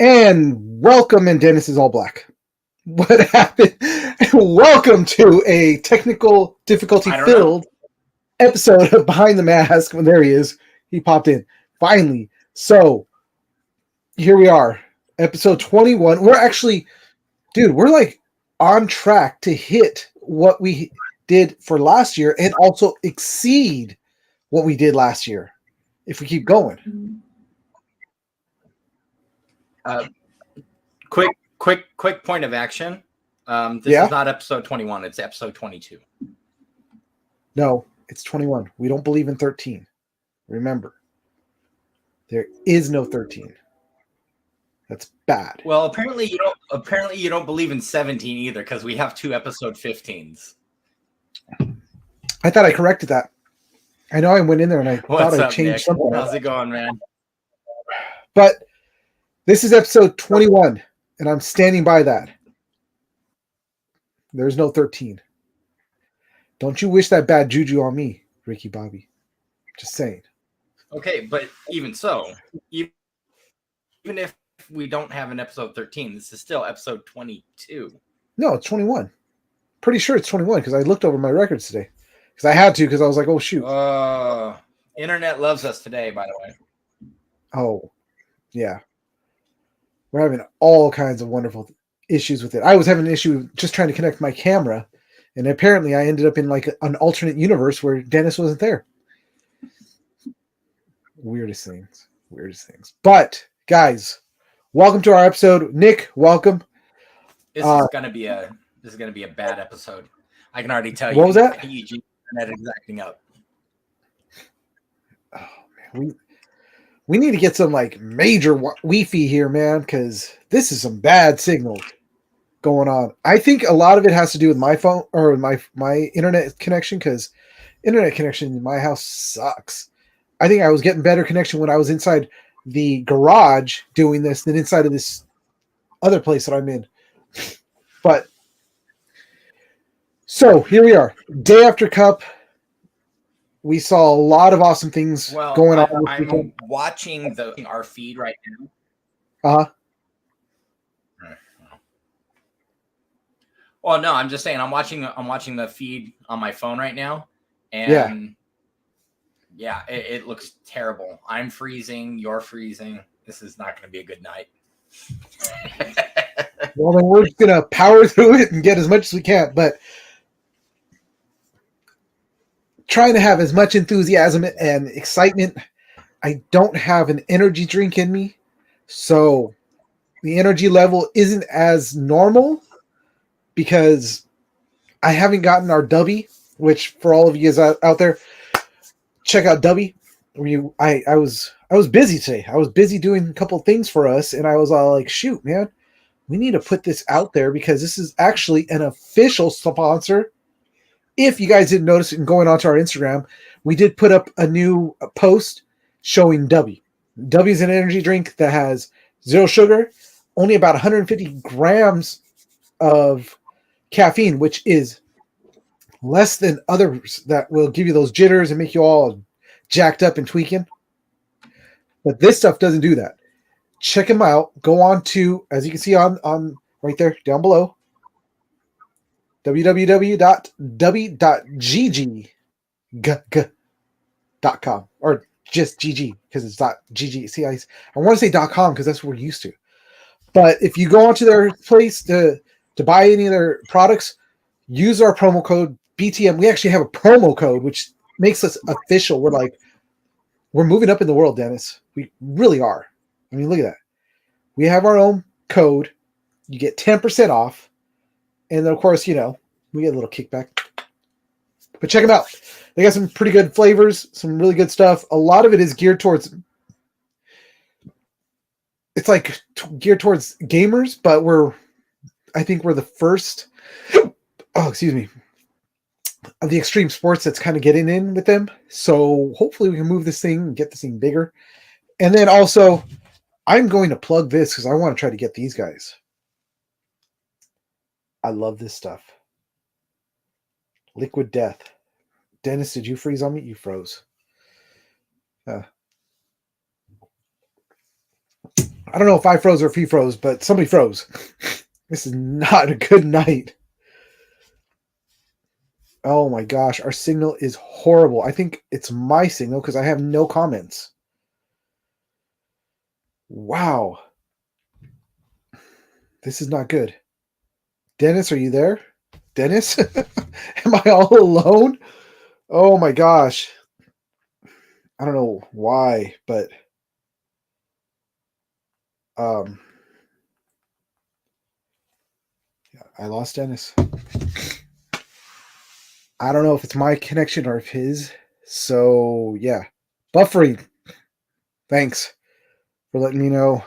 And welcome, and Dennis is all black. What happened? Welcome to a technical difficulty-filled episode of Behind the Mask. Well, there he is. He popped in. Finally. So, here we are. Episode 21. We're actually, dude, we're like on track to hit what we did for last year and also exceed what we did last year if we keep going. Quick point of action. This is not episode 21. It's episode 22. No, it's 21. We don't believe in 13. Remember, there is no 13. That's bad. Well, apparently you don't believe in 17 either, because we have 2 episode 15s. I thought I corrected that. I know I went in there and I thought I changed Nick? something. How's it going, man? But this is episode 21, and I'm standing by that. There's no 13. Don't you wish that bad juju on me, Ricky Bobby. Just saying. Okay, but even so, even if we don't have an episode 13, this is still episode 22. No, it's 21. Pretty sure it's 21 because I looked over my records today. Because I had to, because I was like, oh, shoot. Internet loves us today, by the way. Oh, yeah. We're having all kinds of wonderful issues with it. I was having an issue just trying to connect my camera, and apparently I ended up in like an alternate universe where Dennis wasn't there. Weirdest things. But, guys, welcome to our episode. Nick, welcome. This is gonna be a bad episode. I can already tell you. What was that? Internet is acting up. Oh man, we need to get some like major Wi-Fi here, man, because this is some bad signal going on. I think a lot of it has to do with my phone or my internet connection, because internet connection in my house sucks. I think I was getting better connection when I was inside the garage doing this than inside of this other place that I'm in. But so here we are, day after Cup. We saw a lot of awesome things going on. I'm watching our feed right now. Uh-huh. Well, no, I'm just saying I'm watching the feed on my phone right now, and yeah, it looks terrible. I'm freezing. You're freezing. This is not going to be a good night. Well, then we're just going to power through it and get as much as we can, but trying to have as much enthusiasm and excitement. I don't have an energy drink in me, so the energy level isn't as normal because I haven't gotten our Dubby, which for all of you guys out there, check out Dubby. I was busy today. I was busy doing a couple of things for us, and I was all like, shoot, man, we need to put this out there because this is actually an official sponsor. If you guys didn't notice, and going onto our Instagram, we did put up a new post showing Dubby. Dubby is an energy drink that has 0 sugar, only about 150 grams of caffeine, which is less than others that will give you those jitters and make you all jacked up and tweaking. But this stuff doesn't do that. Check them out. Go on to, as you can see on right there down below, www.dubby.gg.com or just GG because it's .gg. See, I want to say .com because that's what we're used to. But if you go onto their place to buy any of their products, use our promo code BTM. We actually have a promo code which makes us official. We're moving up in the world, Dennis. We really are. I mean, look at that. We have our own code. You get 10% off. And then, of course, we get a little kickback. But check them out. They got some pretty good flavors, some really good stuff. A lot of it is geared towards gamers, but I think we're the first, of the extreme sports that's kind of getting in with them. So hopefully we can move this thing and get this thing bigger. And then also, I'm going to plug this because I want to try to get these guys. I love this stuff. Liquid Death. Dennis, did you freeze on me? You froze. I don't know if I froze or if he froze, but somebody froze. This is not a good night. Oh my gosh, our signal is horrible. I think it's my signal because I have no comments. Wow. This is not good. Dennis, are you there? Dennis? Am I all alone? Oh my gosh. I don't know why, but yeah, I lost Dennis. I don't know if it's my connection or if his. So yeah. Buffering. Thanks for letting me know.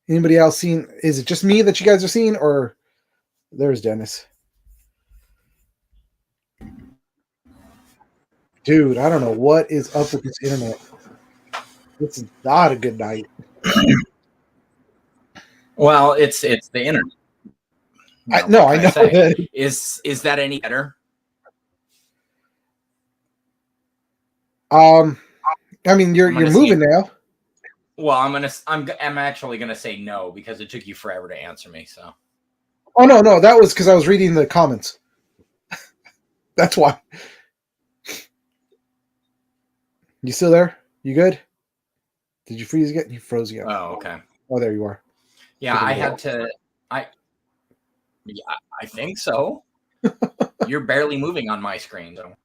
Anybody else seen? Is it just me that you guys are seeing, or there's Dennis? Dude, I don't know what is up with this internet. This is not a good night. Well, it's the internet. I know that. Is that any better? I mean, you're moving now. Well, I'm actually gonna say no because it took you forever to answer me. So. Oh no, that was because I was reading the comments. That's why. You still there? You good? Did you freeze again? You froze again. Oh, okay. Oh, there you are. Yeah, I had to. Yeah, I think so. You're barely moving on my screen, though.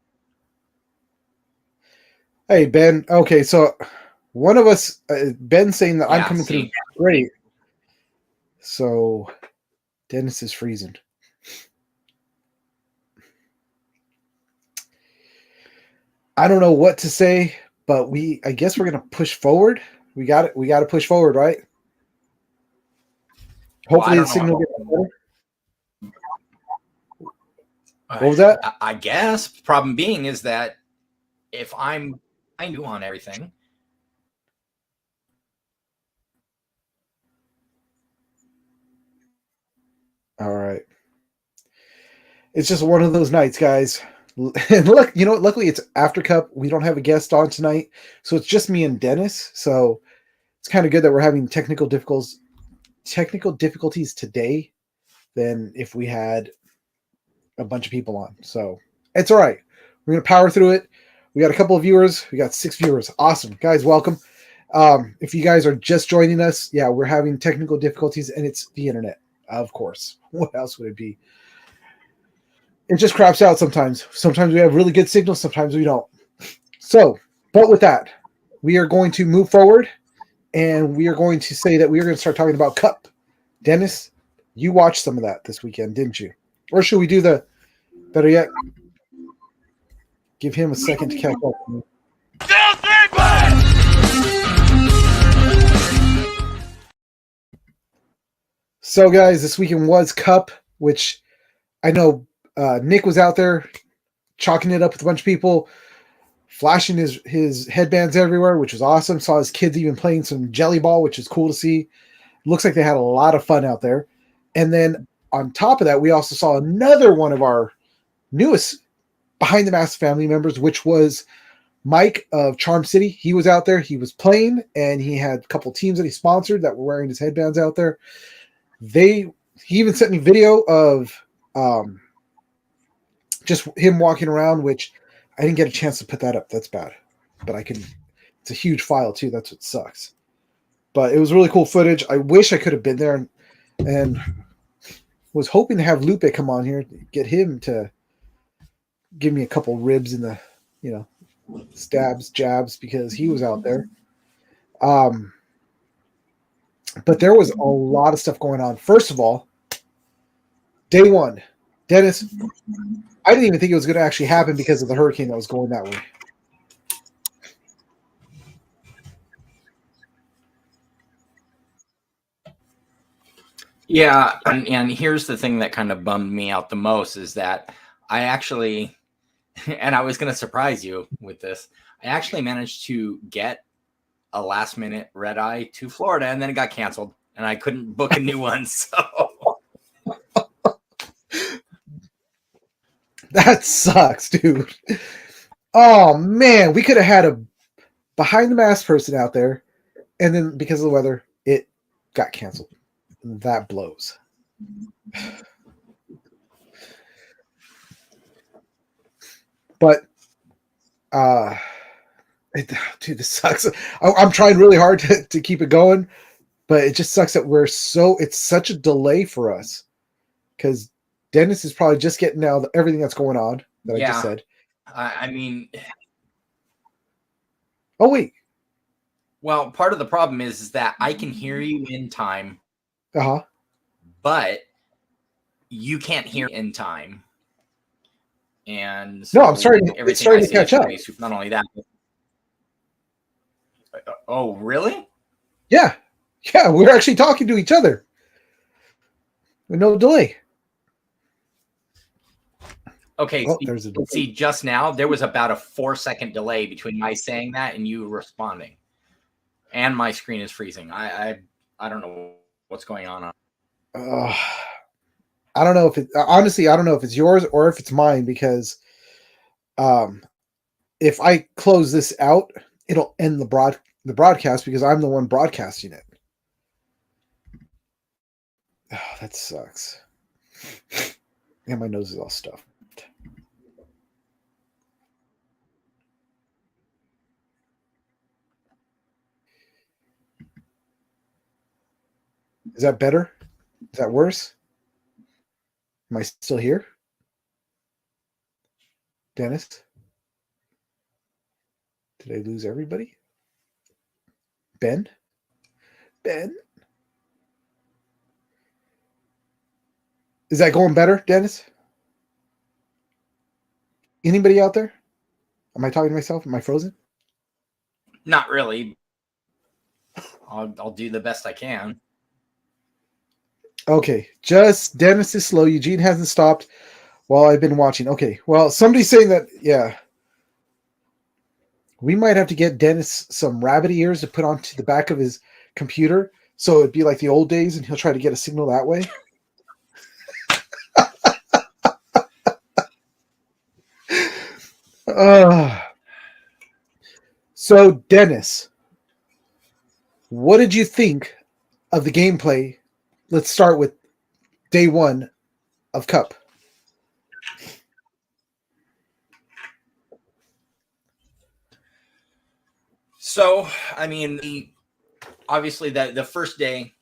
Hey, Ben. Okay, so one of us, Ben, saying that I'm coming through great. So Dennis is freezing. I don't know what to say, but I guess we're gonna push forward. We got it. We got to push forward, right? Hopefully, the signal gets better. What was that? I guess. Problem being is that if I do on everything. All right. It's just one of those nights, guys. And look, you know what? Luckily, it's after Cup. We don't have a guest on tonight, so it's just me and Dennis. So it's kind of good that we're having technical difficulties today than if we had a bunch of people on. So it's all right. We're gonna power through it. We got a couple of viewers. We got 6 viewers. Awesome, guys. Welcome. If you guys are just joining us, yeah, we're having technical difficulties, and it's the internet, of course. What else would it be? It just craps out sometimes. Sometimes we have really good signals, sometimes we don't. So, but with that, we are going to move forward, and we are going to say that we are going to start talking about Cup. Dennis, you watched some of that this weekend, didn't you? Or should we do the, better yet, give him a second to catch up. So, guys, this weekend was Cup, which I know Nick was out there chalking it up with a bunch of people, flashing his headbands everywhere, which was awesome. Saw his kids even playing some jelly ball, which is cool to see. Looks like they had a lot of fun out there. And then on top of that, we also saw another one of our newest Behind the Mask family members, which was Mike of Charm City. He was out there. He was playing, and he had a couple teams that he sponsored that were wearing his headbands out there. He even sent me video of just him walking around, which I didn't get a chance to put that up. That's bad. But it's a huge file too. That's what sucks. But it was really cool footage. I wish I could have been there and was hoping to have Lupe come on here, get him to give me a couple ribs in the, stabs, jabs, because he was out there. But there was a lot of stuff going on. First of all, day one, Dennis, I didn't even think it was going to actually happen because of the hurricane that was going that way. Yeah, and here's the thing that kind of bummed me out the most is that I actually, and I was going to surprise you with this, I actually managed to get a last minute red eye to Florida, and then it got canceled, and I couldn't book a new one. So that sucks, dude. Oh man, we could have had a Behind the Mask person out there, and then because of the weather, it got canceled. That blows. But dude, this sucks. I'm trying really hard to keep it going, but it just sucks that it's such a delay for us because Dennis is probably just getting now everything that's going on that I just said. I mean, oh wait. Well, part of the problem is that I can hear you in time, but you can't hear in time. And so no, I'm sorry. It's starting to catch up. Not only that. Oh, really? Yeah. We're actually talking to each other with no delay. Okay. See, just now there was about a 4-second delay between my saying that and you responding, and my screen is freezing. I don't know what's going on. I don't know if it honestly. I don't know if it's yours or if it's mine because, if I close this out, it'll end the broadcast because I'm the one broadcasting it. Oh, that sucks. And my nose is all stuffed. Is that better? Is that worse? Am I still here? Dennis? Did I lose everybody? Ben? Is that going better, Dennis? Anybody out there? Am I talking to myself? Am I frozen? Not really. I'll do the best I can. Okay, just Dennis is slow. Eugene hasn't stopped while I've been watching. Okay, well, somebody's saying that, yeah. We might have to get Dennis some rabbit ears to put onto the back of his computer so it'd be like the old days and he'll try to get a signal that way. So, Dennis, what did you think of the gameplay? Let's start with day 1 of Cup. So, I mean, obviously the first day,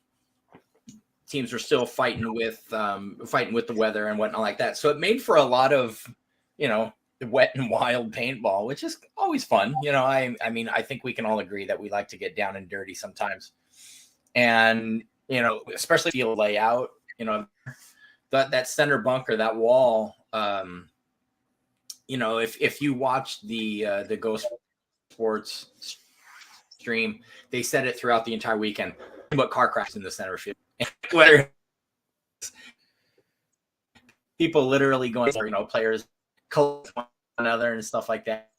teams were still fighting with the weather and whatnot like that. So it made for a lot of, wet and wild paintball, which is always fun. I mean, I think we can all agree that we like to get down and dirty sometimes. And, especially field layout, that center bunker, that wall, if you watch the Ghost Sports stream, they said it throughout the entire weekend, but car crashes in the center field. Whether people literally going, players collect one another and stuff like that.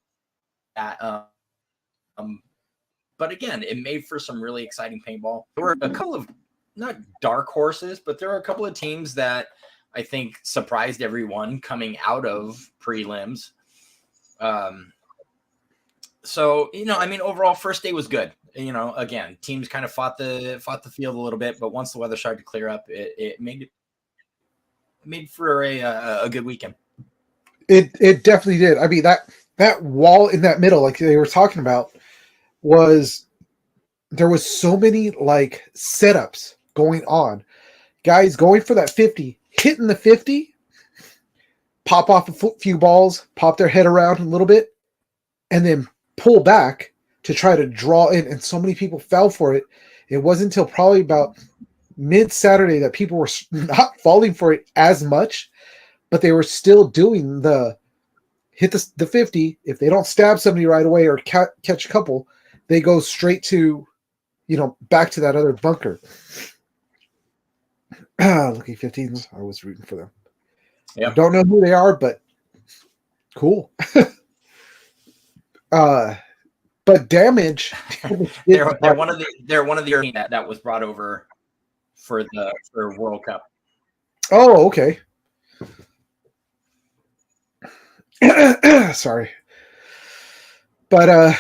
But again, it made for some really exciting paintball. There were a couple of not dark horses, but there were a couple of teams that I think surprised everyone coming out of prelims. So, I mean, overall, first day was good. Again, teams kind of fought the field a little bit, but once the weather started to clear up, it made for a good weekend. It definitely did. I mean, that wall in that middle, like they were talking about, there was so many like setups going on. Guys going for that 50, hitting the 50, pop off a few balls, pop their head around a little bit, and then pull back to try to draw in. And so many people fell for it. It wasn't until probably about mid-Saturday that people were not falling for it as much, but they were still doing the hit the 50. If they don't stab somebody right away or catch a couple, they go straight to, back to that other bunker. Lucky 15s. I was rooting for them. Yeah. I don't know who they are, but cool. But damage. they're one of the that was brought over for World Cup. Oh, okay. Sorry. But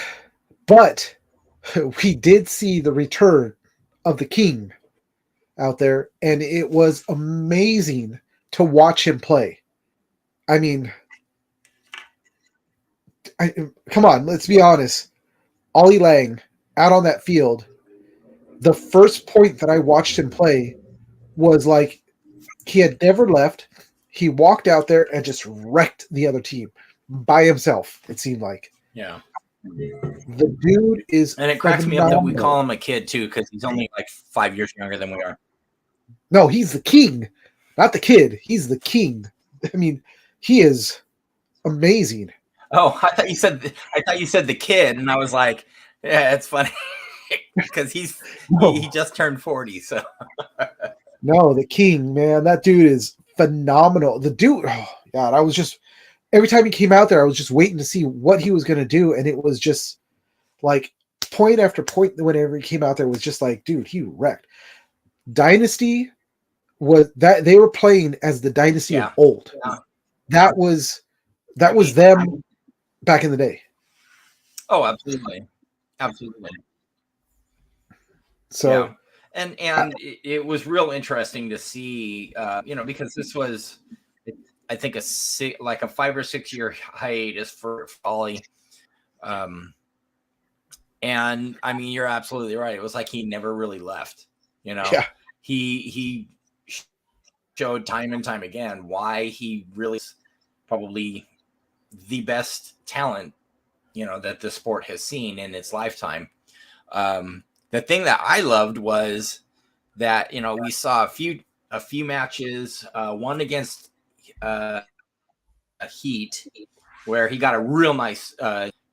we did see the return of the king out there, and it was amazing to watch him play. I mean, come on, let's be honest. Ollie Lang out on that field, the first point that I watched him play was like he had never left. He walked out there and just wrecked the other team by himself, it seemed like. Yeah. The dude is And it cracks me up that we call him a kid too, because he's only like 5 years younger than we are. No, he's the king, not the kid. He's the king. I mean, he is amazing. Oh, I thought you said the kid, and I was like, yeah, it's funny because he just turned 40. So no, the king, man, that dude is phenomenal. The dude, oh God, I was just every time he came out there, I was just waiting to see what he was going to do, and it was just like point after point. Whenever he came out there, was just like, dude, he wrecked. Dynasty was that they were playing as the dynasty of old. Yeah. That was them back in the day. Oh, absolutely. Absolutely. So, yeah. And it was real interesting to see, because this was, I think, a 5 or 6 year hiatus for Ollie. And I mean, you're absolutely right. It was like he never really left. He showed time and time again why he really is probably the best talent, that the sport has seen in its lifetime. The thing that I loved was that, we saw a few matches, one against a Heat where he got a real nice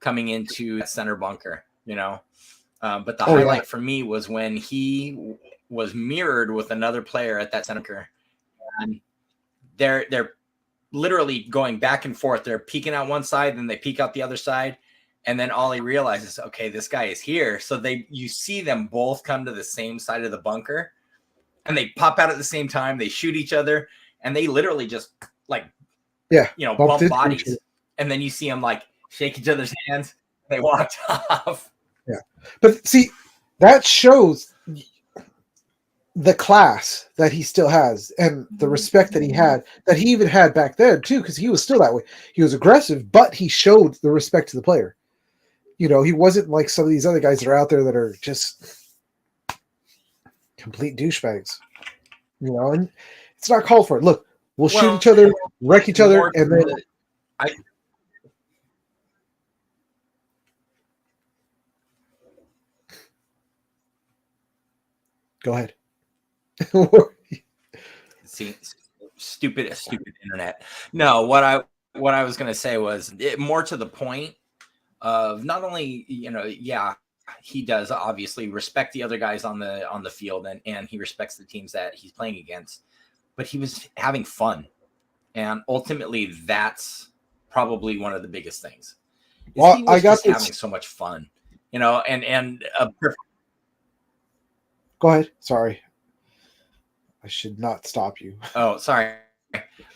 coming into center bunker, but the highlight for me was when he was mirrored with another player at that center bunker, and they're literally going back and forth. They're peeking out one side, then they peek out the other side. And then Ollie realizes, okay, this guy is here. So you see them both come to the same side of the bunker, and they pop out at the same time. They shoot each other, and they literally just bump bodies. And then you see them like shake each other's hands. They walked off. Yeah. But see, that shows the class that he still has and the respect that he even had back then too, because he was still that way. He was aggressive, but he showed the respect to the player. He wasn't like some of these other guys that are out there that are just complete douchebags. And it's not called for it. Look, we'll shoot each other, wreck each other, and then go ahead. See, stupid internet. No, what I was going to say was more to the point of not only, he does obviously respect the other guys on the field, and he respects the teams that he's playing against, but he was having fun. And ultimately that's probably one of the biggest things. Well, he was just having so much fun, and go ahead. Sorry. I should not stop you. Oh, sorry.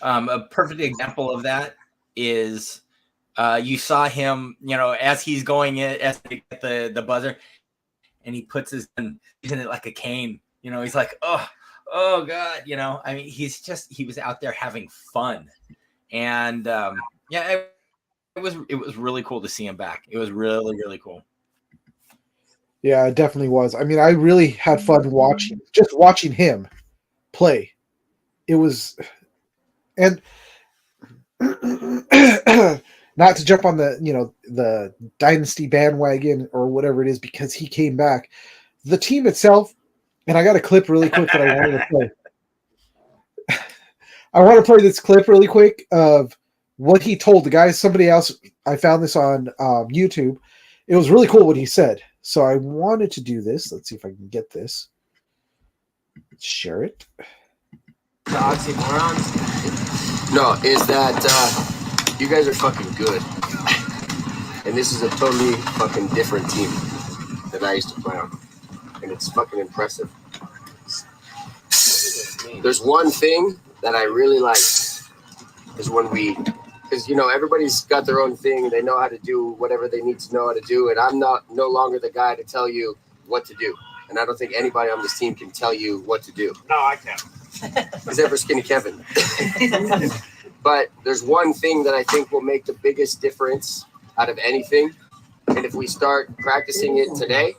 A perfect example of that is you saw him, as he's going in, as they get the buzzer, and he puts his gun in it like a cane. He's like, oh God, I mean, he was out there having fun. And it was really cool to see him back. It was really, really cool. Yeah, it definitely was. I mean, I really had fun watching him play. It was, and not to jump on the dynasty bandwagon or whatever it is, because he came back. The team itself, and I got a clip really quick that I wanted to play. I want to play this clip really quick of what he told the guys. Somebody else, I found this on YouTube. It was really cool what he said. So I wanted to do this. Let's see if I can get this. Share it. The oxymorons? No, is that you guys are fucking good. And this is a totally fucking different team that I used to play on. And it's fucking impressive. There's one thing that I really like is when because everybody's got their own thing. They know how to do whatever they need to know how to do, and I'm no longer the guy to tell you what to do. and I don't think anybody on this team can tell you what to do. No, I can't. Except for Skinny Kevin. But there's one thing that I think will make the biggest difference out of anything. And if we start practicing it today,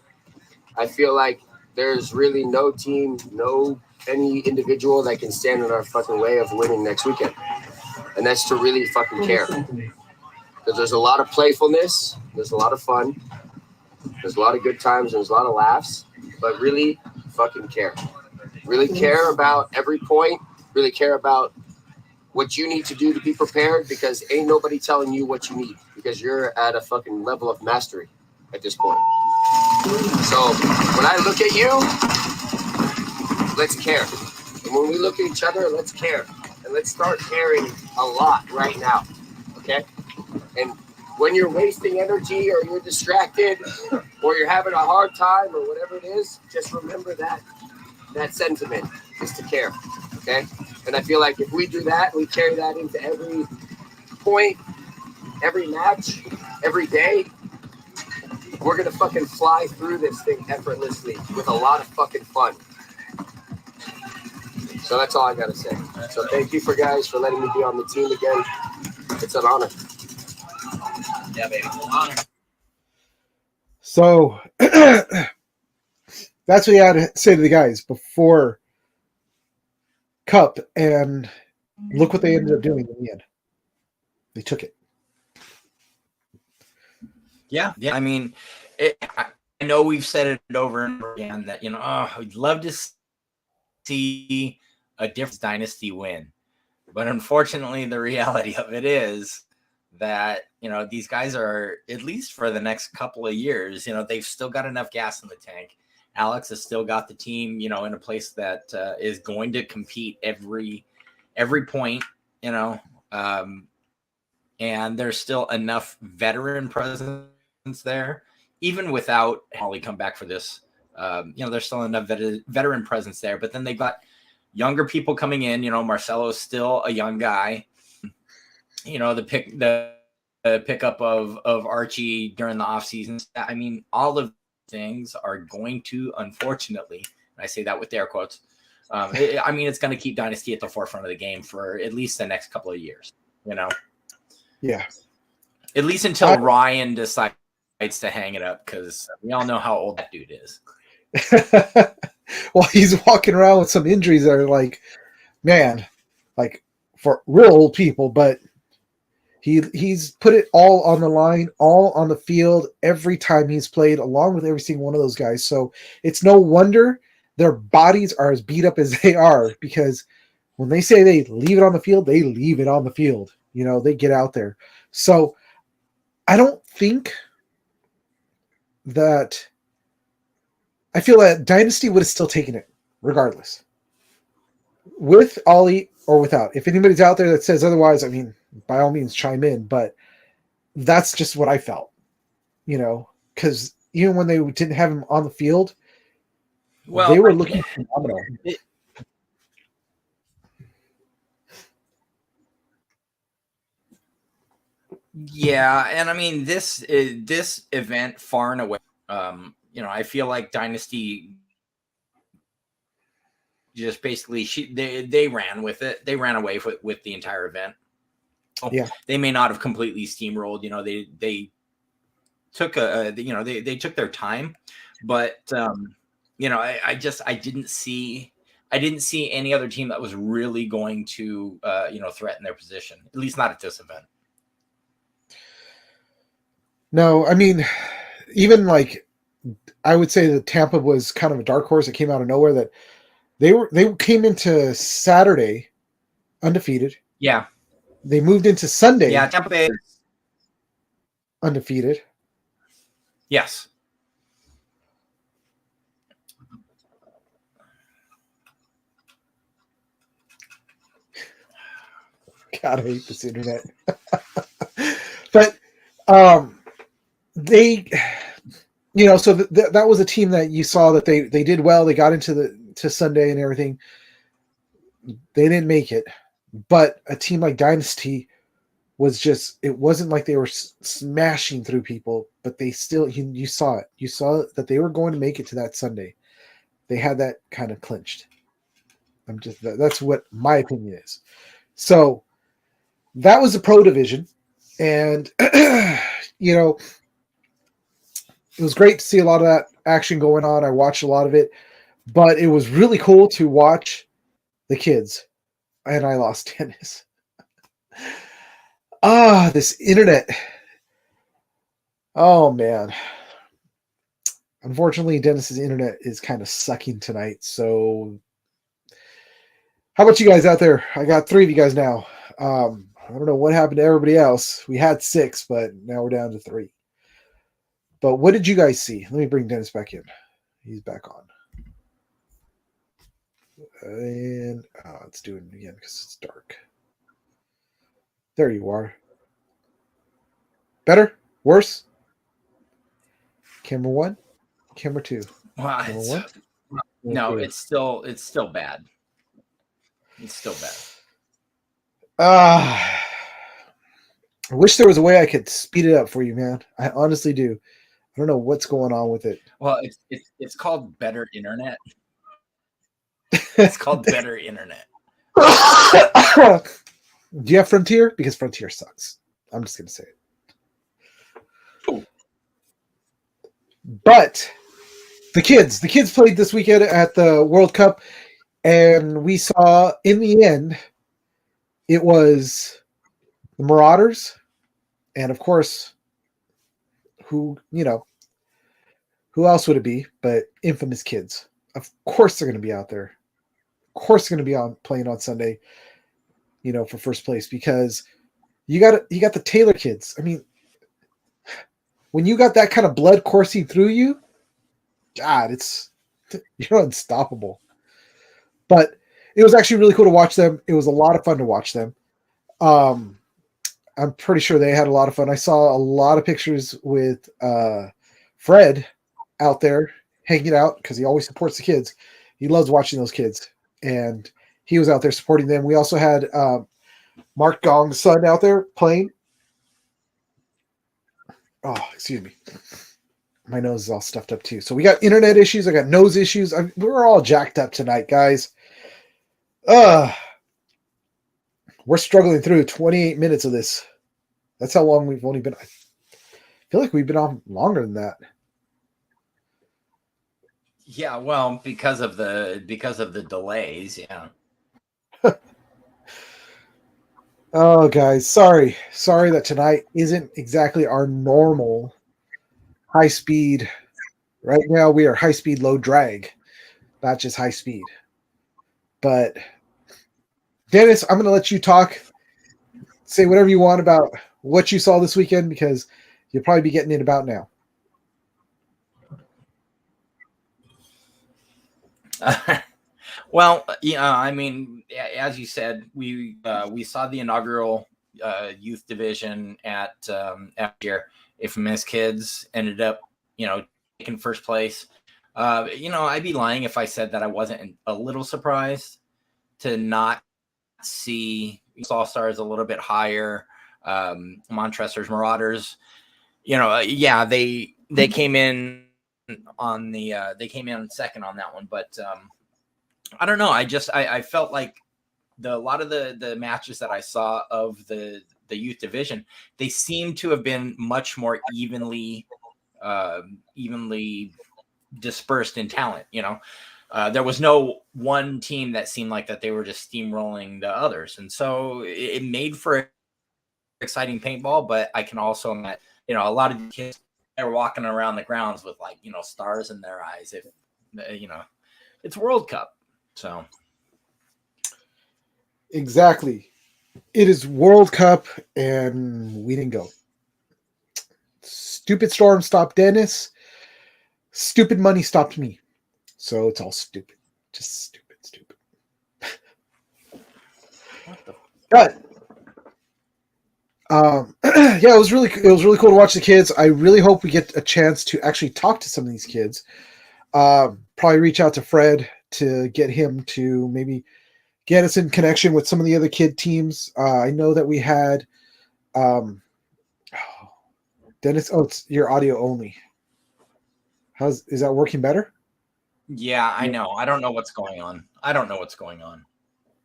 I feel like there's really no team, any individual that can stand in our fucking way of winning next weekend. And that's to really fucking care. Because there's a lot of playfulness, there's a lot of fun, there's a lot of good times, there's a lot of laughs, but really fucking care. Really care about every point, really care about what you need to do to be prepared, because ain't nobody telling you what you need, because you're at a fucking level of mastery at this point. So when I look at you, let's care. And when we look at each other, let's care. And let's start caring a lot right now, okay? And when you're wasting energy or you're distracted or you're having a hard time or whatever it is, just remember that sentiment is to care, okay? And I feel like if we do that, we carry that into every point, every match, every day, we're going to fucking fly through this thing effortlessly with a lot of fucking fun. So that's all I got to say. So thank you guys for letting me be on the team again. It's an honor. Yeah, baby. Honor. So that's what you had to say to the guys before Cup, and look what they ended up doing in the end. They took it. Yeah. I mean, I know we've said it over and over again that, we'd love to see a different dynasty win. But unfortunately, the reality of it is that, these guys are, at least for the next couple of years, they've still got enough gas in the tank. Alex has still got the team, in a place that is going to compete every point, and there's still enough veteran presence there, even without Holly come back for this. There's still enough veteran presence there, but then they've got younger people coming in. Marcelo's still a young guy. The pickup of Archie during the offseason. I mean, all of things are going to, unfortunately, and I say that with air quotes, it's going to keep Dynasty at the forefront of the game for at least the next couple of years, Yeah. At least until Ryan decides to hang it up, because we all know how old that dude is. Well, he's walking around with some injuries that are like, man, like for real old people, but he's put it all on the line, all on the field every time he's played, along with every single one of those guys. So it's no wonder their bodies are as beat up as they are, because when they say they leave it on the field, they leave it on the field. They get out there. So I don't think that, I feel that Dynasty would have still taken it regardless, with Ollie or without. If anybody's out there that says otherwise, I mean, by all means chime in, but that's just what I felt, because even when they didn't have him on the field, they were looking phenomenal. Yeah, and I mean, this event far and away, I feel like Dynasty just basically they ran with it. They ran away with the entire event. Yeah, they may not have completely steamrolled. They took they took their time, but I didn't see any other team that was really going to threaten their position, at least not at this event. No, I mean, even like, I would say that Tampa was kind of a dark horse that came out of nowhere. That they came into Saturday undefeated. Yeah. They moved into Sunday. Yeah, Tampa Bay undefeated. Yes. God, I hate this internet. But they, so that was a team that you saw that they did well. They got into Sunday and everything. They didn't make it, but a team like Dynasty was just, it wasn't like they were smashing through people, but they still, you saw it. You saw that they were going to make it to that Sunday. they had that kind of clinched. That's what my opinion is. So that was the Pro Division, and you know, it was great to see a lot of that action going on. I watched a lot of it, but it was really cool to watch the kids. And I lost Dennis. This internet. Oh man. Unfortunately, Dennis's internet is kind of sucking tonight. So how about you guys out there? I got 3 of you guys now. I don't know what happened to everybody else. We had 6, but now we're down to 3. But what did you guys see? Let me bring Dennis back in. He's back on. And let's do it again because it's dark. There you are. Better? Worse? Camera 1? Camera 2? Well, Camera 1? no, it's still bad. It's still bad. I wish there was a way I could speed it up for you, man. I honestly do. I don't know what's going on with it. Well, it's called better internet. It's called better internet. Do you have Frontier? Because Frontier sucks. I'm just going to say it. Ooh. But the kids played this weekend at the World Cup, and we saw in the end it was the Marauders, and of course, who else would it be but Infamous Kids? Of course they're going to be out there. Of course they're going to be playing on Sunday, for first place, because you got the Taylor kids. I mean, when you got that kind of blood coursing through you, God, you're unstoppable. But it was actually really cool to watch them. It was a lot of fun to watch them. I'm pretty sure they had a lot of fun. I saw a lot of pictures with Fred out there hanging out because he always supports the kids. He loves watching those kids, and he was out there supporting them. We also had Mark Gong's son out there playing. Oh, excuse me. My nose is all stuffed up too. So we got internet issues. I got nose issues. We're all jacked up tonight, guys. We're struggling through 28 minutes of this. That's how long we've only been. I feel like we've been on longer than that. Yeah, well, because of the delays, yeah. Oh, guys, sorry that tonight isn't exactly our normal high speed. Right now, we are high speed, low drag, not just high speed. But Dennis, I'm going to let you talk. Say whatever you want about what you saw this weekend, because you'll probably be getting it about now. Well, yeah, I mean, as you said, we saw the inaugural youth division at year. Infamous Kids ended up, taking first place. I'd be lying if I said that I wasn't a little surprised to not see All Stars a little bit higher. Montresor's Marauders, they came in on they came in second on that one, but I don't know. I felt like a lot of the matches that I saw of the youth division, they seem to have been much more evenly dispersed in talent. There was no one team that seemed like that they were just steamrolling the others, and so it made for exciting paintball. But I can also admit, a lot of kids are walking around the grounds with stars in their eyes. If it's World Cup. So exactly, it is World Cup, and we didn't go. Stupid storm stopped Dennis. Stupid money stopped me. So it's all stupid, just stupid. What the? But yeah, it was really cool to watch the kids. I really hope we get a chance to actually talk to some of these kids. Probably reach out to Fred to get him to maybe get us in connection with some of the other kid teams. I know that we had Dennis. Oh, it's your audio only. Is that working better? Yeah, I know. I don't know what's going on.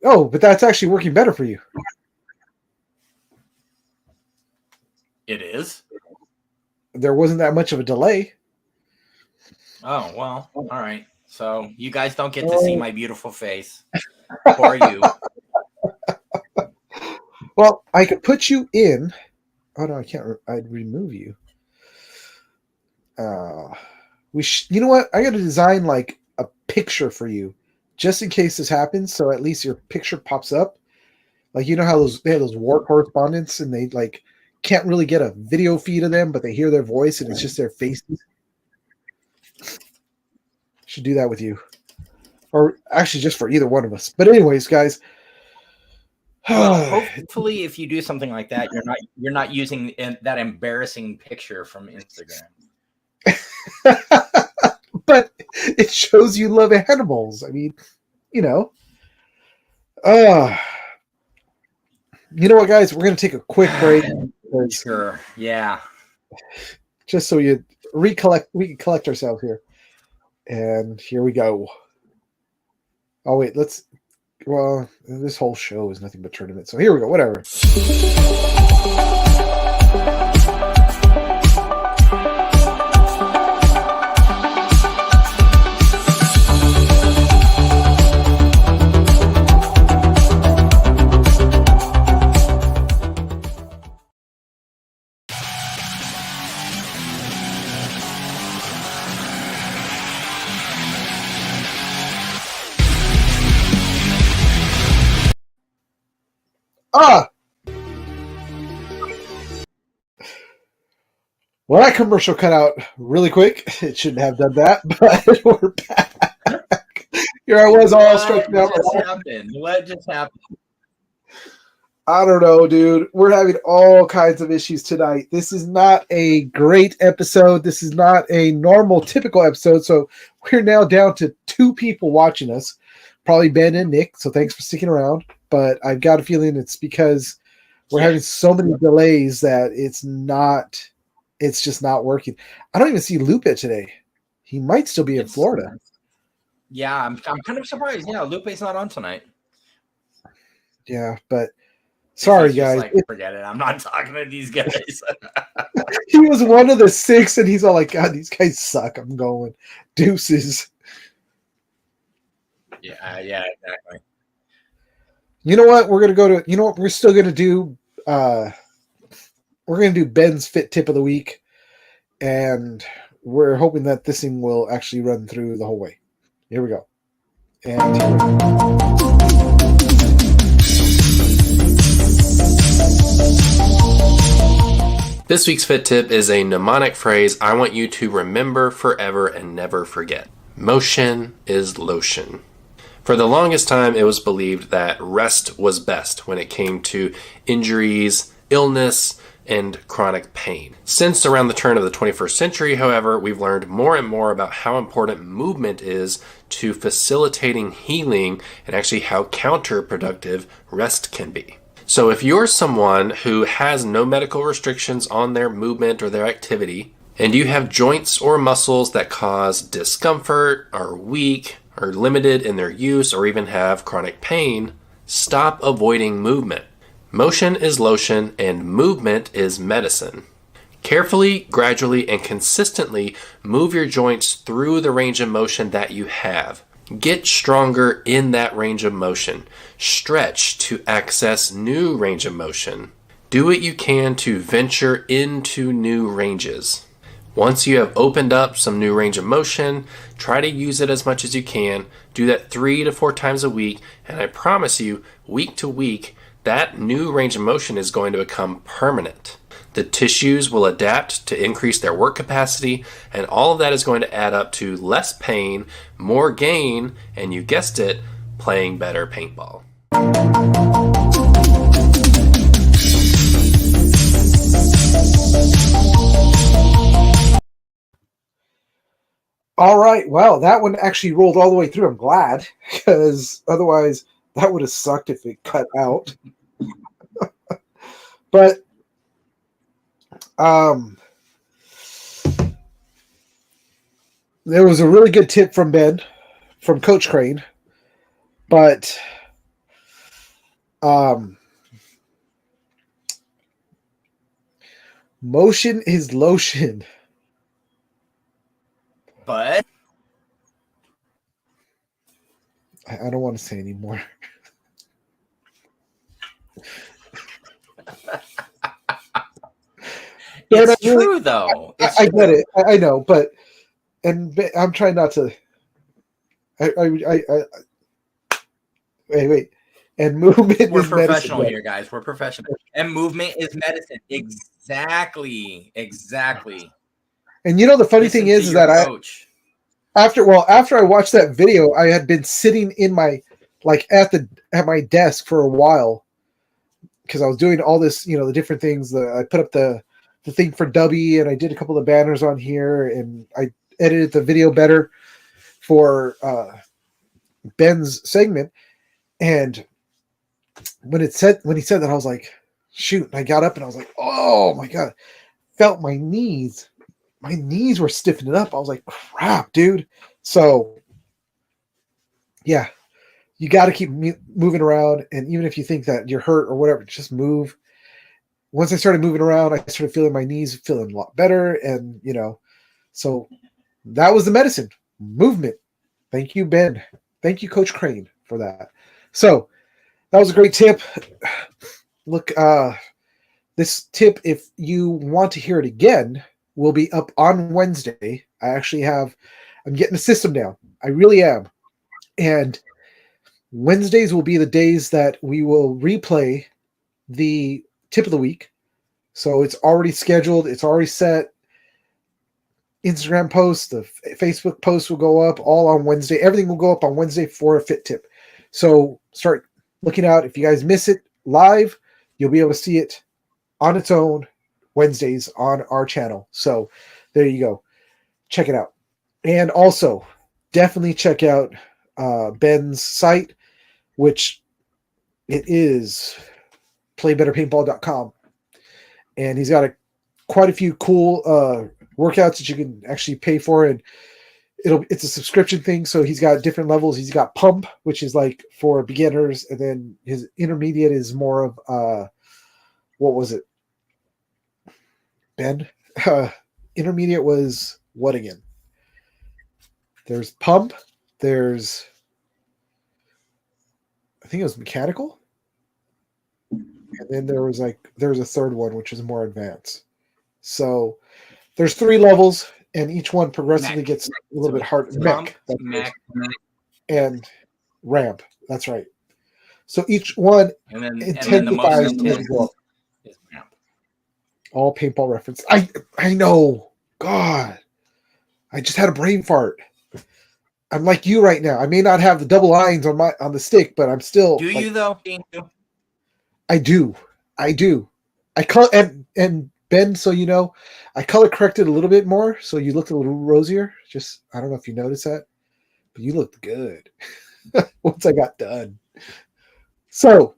Oh, but that's actually working better for you. It is? There wasn't that much of a delay. Oh, well, all right. So you guys don't get to see my beautiful face. Or you. Well, I could put you in. Oh no, I can't. I'd remove you. You know what? I got to design like a picture for you, just in case this happens. So at least your picture pops up. Like you know how they have those war correspondents, and they like can't really get a video feed of them, but they hear their voice, and it's just their faces. Should do that with you, or actually just for either one of us. But anyways, guys. Well, hopefully, if you do something like that, you're not using that embarrassing picture from Instagram. But it shows you love animals. I mean, you know. You know what, guys? We're going to take a quick break. Sure. Yeah. Just so we can collect ourselves here. And here we go. Oh, wait. Well, this whole show is nothing but tournament. So here we go. Whatever. Well, that commercial cut out really quick. It shouldn't have done that, but we're back. Here I was all stretched out. What just happened? I don't know, dude. We're having all kinds of issues tonight. This is not a great episode. This is not a normal, typical episode. So we're now down to 2 people watching us, probably Ben and Nick. So thanks for sticking around. But I've got a feeling it's because we're having so many delays that it's just not working. I don't even see Lupe today. He might still be in Florida. Yeah, I'm kind of surprised. Yeah, Lupe's not on tonight. Yeah, but sorry, guys. Like, forget it. I'm not talking to these guys. He was one of the 6, and he's all like, God, these guys suck. I'm going. Deuces. Yeah, exactly. You know what? We're still going to do? We're going to do Ben's Fit Tip of the Week, and we're hoping that this thing will actually run through the whole way. Here we go. And this week's Fit Tip is a mnemonic phrase I want you to remember forever and never forget. Motion is lotion. For the longest time, it was believed that rest was best when it came to injuries, illness, and chronic pain. Since around the turn of the 21st century, however, we've learned more and more about how important movement is to facilitating healing and actually how counterproductive rest can be. So if you're someone who has no medical restrictions on their movement or their activity, and you have joints or muscles that cause discomfort, are weak, are limited in their use, or even have chronic pain, stop avoiding movement. Motion is lotion and movement is medicine. Carefully, gradually, and consistently move your joints through the range of motion that you have. Get stronger in that range of motion. Stretch to access new range of motion. Do what you can to venture into new ranges. Once you have opened up some new range of motion, try to use it as much as you can. Do that 3 to 4 times a week, and I promise you, week to week, that new range of motion is going to become permanent. The tissues will adapt to increase their work capacity, and all of that is going to add up to less pain, more gain, and you guessed it, playing better paintball. all right, well, that one actually rolled all the way through. I'm glad, because otherwise that would have sucked if it cut out. But there was a really good tip from Ben from Coach Crane, but motion is lotion. But I don't want to say anymore. it's true, though. I get it. I know, but I'm trying not to. Wait. And movement. We're is professional medicine, here, guys. We're professional. And movement is medicine. Exactly. And you know the funny thing is that coach. after I watched that video, I had been sitting in my at my desk for a while because I was doing all this, the different things. I put up the thing for Dubby, and I did a couple of banners on here, and I edited the video better for Ben's segment. And when he said that, I was like, shoot. And I got up and I was like, oh my God, felt my knees. My knees were stiffening up. I was like, crap, dude. So yeah, you got to keep moving around. And even if you think that you're hurt or whatever, just move. Once I started moving around, I started feeling my knees feeling a lot better. And, so that was the medicine. Movement. Thank you, Ben. Thank you, Coach Crane, for that. So that was a great tip. Look, this tip, if you want to hear it again, will be up on Wednesday. I'm getting the system down. I really am. And Wednesdays will be the days that we will replay the tip of the week. So it's already scheduled. It's already set. Instagram post, the Facebook post will go up all on Wednesday. Everything will go up on Wednesday for a fit tip. So start looking out. If you guys miss it live, you'll be able to see it on its own Wednesdays on our channel. So there you go. Check it out. And also definitely check out Ben's site, which it is playbetterpaintball.com. And he's got quite a few cool workouts that you can actually pay for, and it's a subscription thing. So he's got different levels. He's got pump, which is like for beginners, and then his intermediate is more of what was it, Ben? Intermediate was what again? There's pump, there's I think it was mechanical, and then there was a third one which is more advanced. So there's 3 levels, and each one progressively gets a little bit harder. Mech. And ramp. That's right. So each one intensifies as well. All paintball reference. I know. God. I just had a brain fart. I'm like you right now. I may not have the double lines on the stick, but I'm still. Do you though? I do. I call and Ben, so you know, I color corrected a little bit more, so you looked a little rosier. Just, I don't know if you noticed that, but you looked good once I got done. So,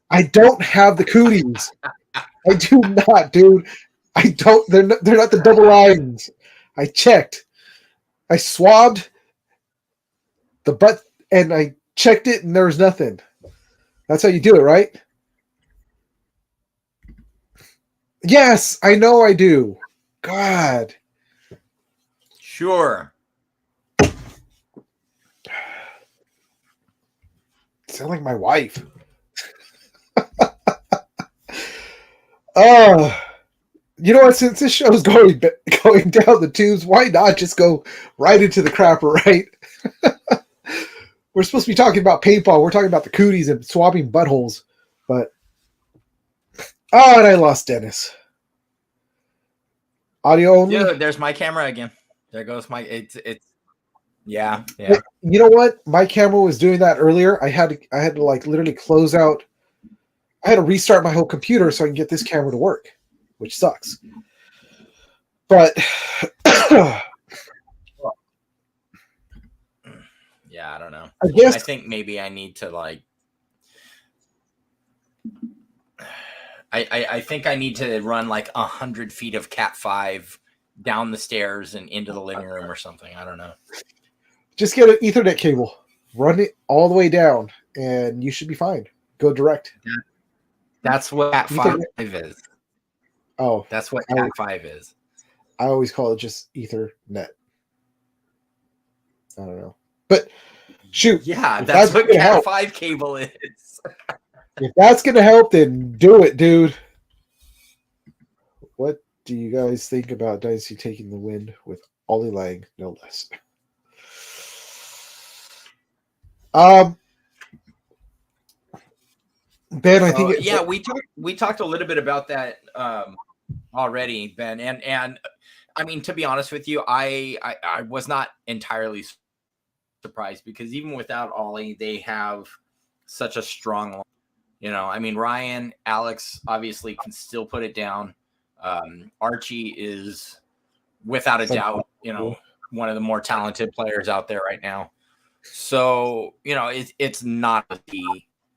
I don't have the cooties. I do not, dude. I don't. They're not the double lines. I checked. I swabbed the butt and I checked it, and there was nothing. That's how you do it, right? Yes, I know I do. God. Sure. Sound like my wife. You know what? Since this show's going down the tubes, why not just go right into the crapper, right? We're supposed to be talking about paintball. We're talking about the cooties and swabbing buttholes, but and I lost Dennis. Audio only. Dude, there's my camera again. There goes my. It's. Yeah. You know what? My camera was doing that earlier. I had to like literally close out. I had to restart my whole computer so I can get this camera to work, which sucks. But yeah, I don't know. I think maybe I need to like. I think I need to run like 100 feet of Cat 5 down the stairs and into the living room or something. I don't know. Just get an Ethernet cable, run it all the way down, and you should be fine. Go direct. That's what Cat 5 is. Oh, That's what Cat 5 is. I always call it just Ethernet. I don't know. But shoot. Yeah, that's what Cat help. 5 cable is. If that's going to help, then do it, dude. What do you guys think about Dynasty taking the win with Ollie Lang, no less? Ben, I think we talked a little bit about that already, Ben, and I mean, to be honest with you, I was not entirely surprised because even without Ollie, they have such a strong line. You know, I mean, Ryan, Alex obviously can still put it down. Archie is without a doubt, you know, one of the more talented players out there right now. So, you know, it's not the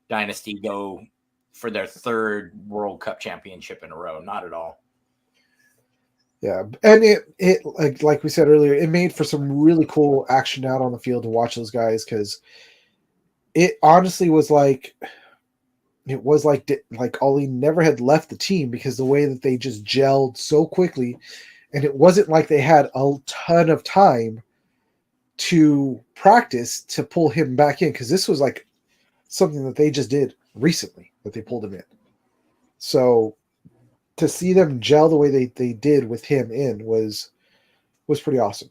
Dynasty go for their third World Cup championship in a row. Not at all. Yeah. And it like we said earlier, it made for some really cool action out on the field to watch those guys because it honestly was like Ollie never had left the team because the way that they just gelled so quickly, and it wasn't like they had a ton of time to practice to pull him back in because this was like something that they just did recently that they pulled him in. So to see them gel the way they did with him in was pretty awesome.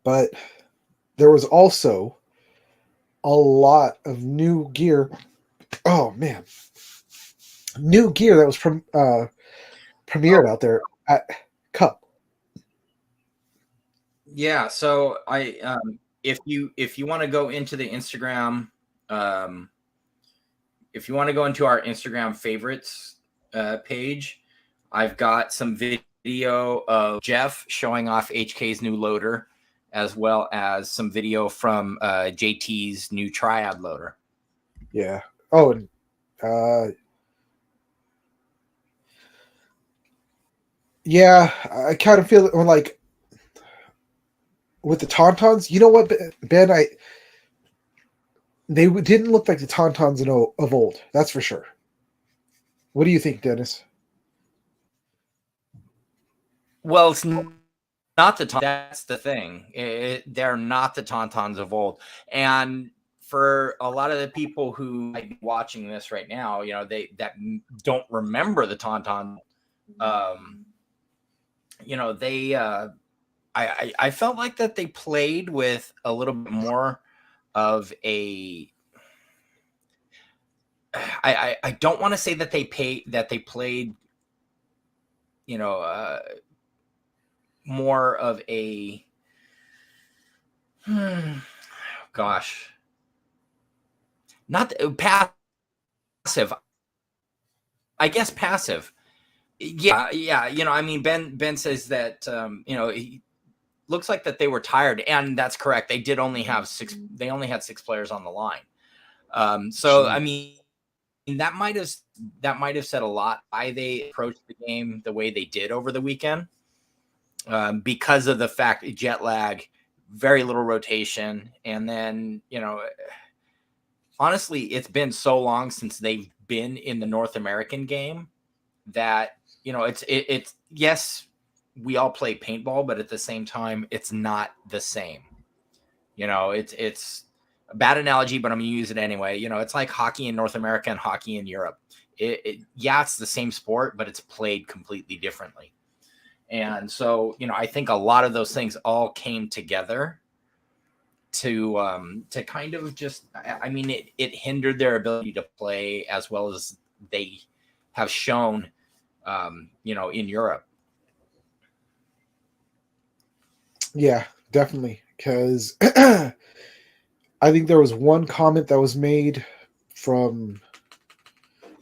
But there was also a lot of new gear. Oh man, new gear that was premiered out there at Cup. Yeah, so I if you want to go into the Instagram, if you want to go into our Instagram favorites page, I've got some video of Jeff showing off HK's new loader, as well as some video from JT's new Triad loader. Yeah. Oh, and yeah, I kind of feel like with the Tauntauns, you know what, Ben? They didn't look like the Tauntauns of old. That's for sure. What do you think, Dennis? Well, it's not the that's the thing. They're not the Tauntauns of old. And for a lot of the people who might be watching this right now, you know, that don't remember the Tauntaun, you know, I felt like that they played with a little bit more of a I don't want to say that they played, you know, more of a gosh, not passive. I guess passive. Yeah. You know, I mean, Ben says that you know, he looks like that they were tired, and that's correct. They did only have six. They only had 6 players on the line. So I mean, that might have said a lot why they approached the game the way they did over the weekend, because of the fact jet lag, very little rotation, and then, you know, honestly, it's been so long since they've been in the North American game that, you know, it's yes, we all play paintball, but at the same time, it's not the same. You know, it's a bad analogy, but I'm going to use it anyway. You know, it's like hockey in North America and hockey in Europe. Yeah, it's the same sport, but it's played completely differently. And so, you know, I think a lot of those things all came together to kind of just, I mean, it hindered their ability to play as well as they have shown, you know, in Europe. Yeah, definitely. Because I think there was one comment that was made from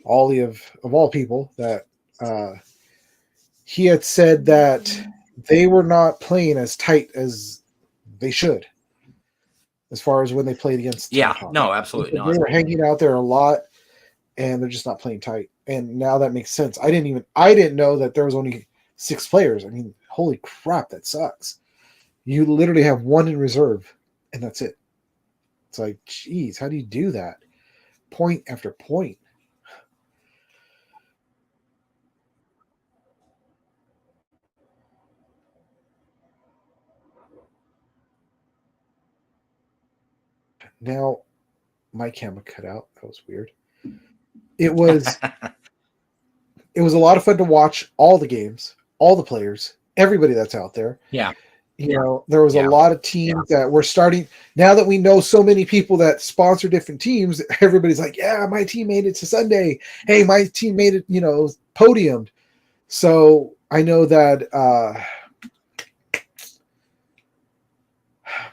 Ollie of all people that he had said that they were not playing as tight as they should as far as when they played against Tauntaun. No, absolutely not. They were hanging out there a lot and they're just not playing tight. And now that makes sense. I didn't know that there was only 6 players. I mean, holy crap, that sucks. You literally have one in reserve, and that's it. It's like, geez, how do you do that? Point after point. Now, my camera cut out. That was weird. It was a lot of fun to watch all the games, all the players, everybody that's out there. Yeah. You know, there was a lot of teams that were starting. Now that we know so many people that sponsor different teams, everybody's like, yeah, my team made it to Sunday. Hey, my team made it, podiumed. So I know that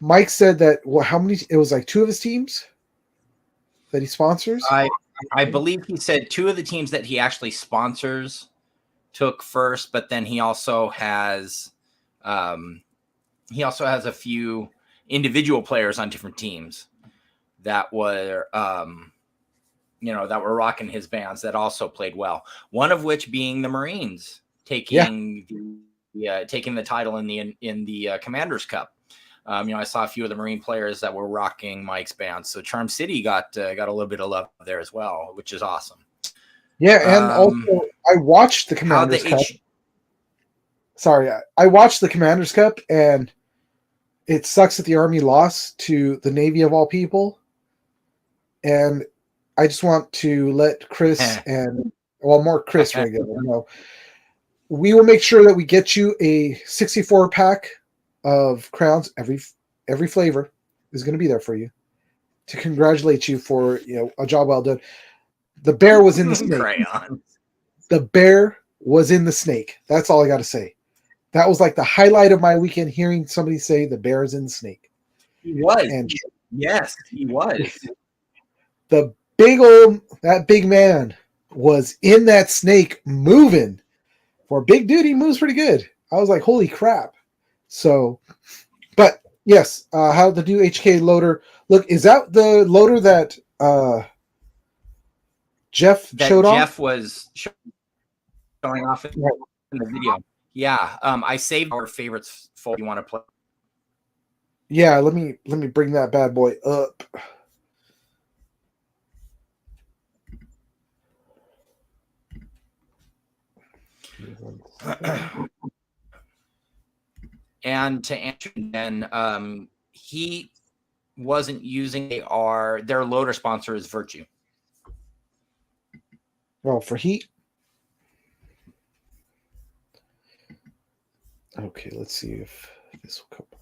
Mike said that, how many? It was like 2 of his teams that he sponsors. I believe he said 2 of the teams that he actually sponsors took first, but then he also has a few individual players on different teams that were that were rocking his bands that also played well. One of which being the Marines taking the title in the Commanders Cup. I saw a few of the Marine players that were rocking Mike's band. So Charm City got a little bit of love there as well, which is awesome. Yeah, and also I watched the Commanders Cup. I watched the Commanders Cup, and it sucks that the Army lost to the Navy of all people. And I just want to let Chris more Chris regular. We will make sure that we get you a 64 pack of crowns. Every flavor is going to be there for you to congratulate you for a job well done. The bear was in the snake. Crayon. The bear was in the snake. That's all I got to say. That was like the highlight of my weekend, hearing somebody say the bear is in the snake. He was. And yes, he was. The that big man was in that snake moving. For a big dude, he moves pretty good. I was like, holy crap. So, but yes, how to do HK loader. Look, is that the loader that Jeff showed off? Jeff was showing off in the video. Yeah, I saved our favorites for you want to play. Yeah, let me bring that bad boy up. And to answer then, he wasn't using their loader sponsor is Virtue. Oh, for heat. Okay, let's see if this will come up.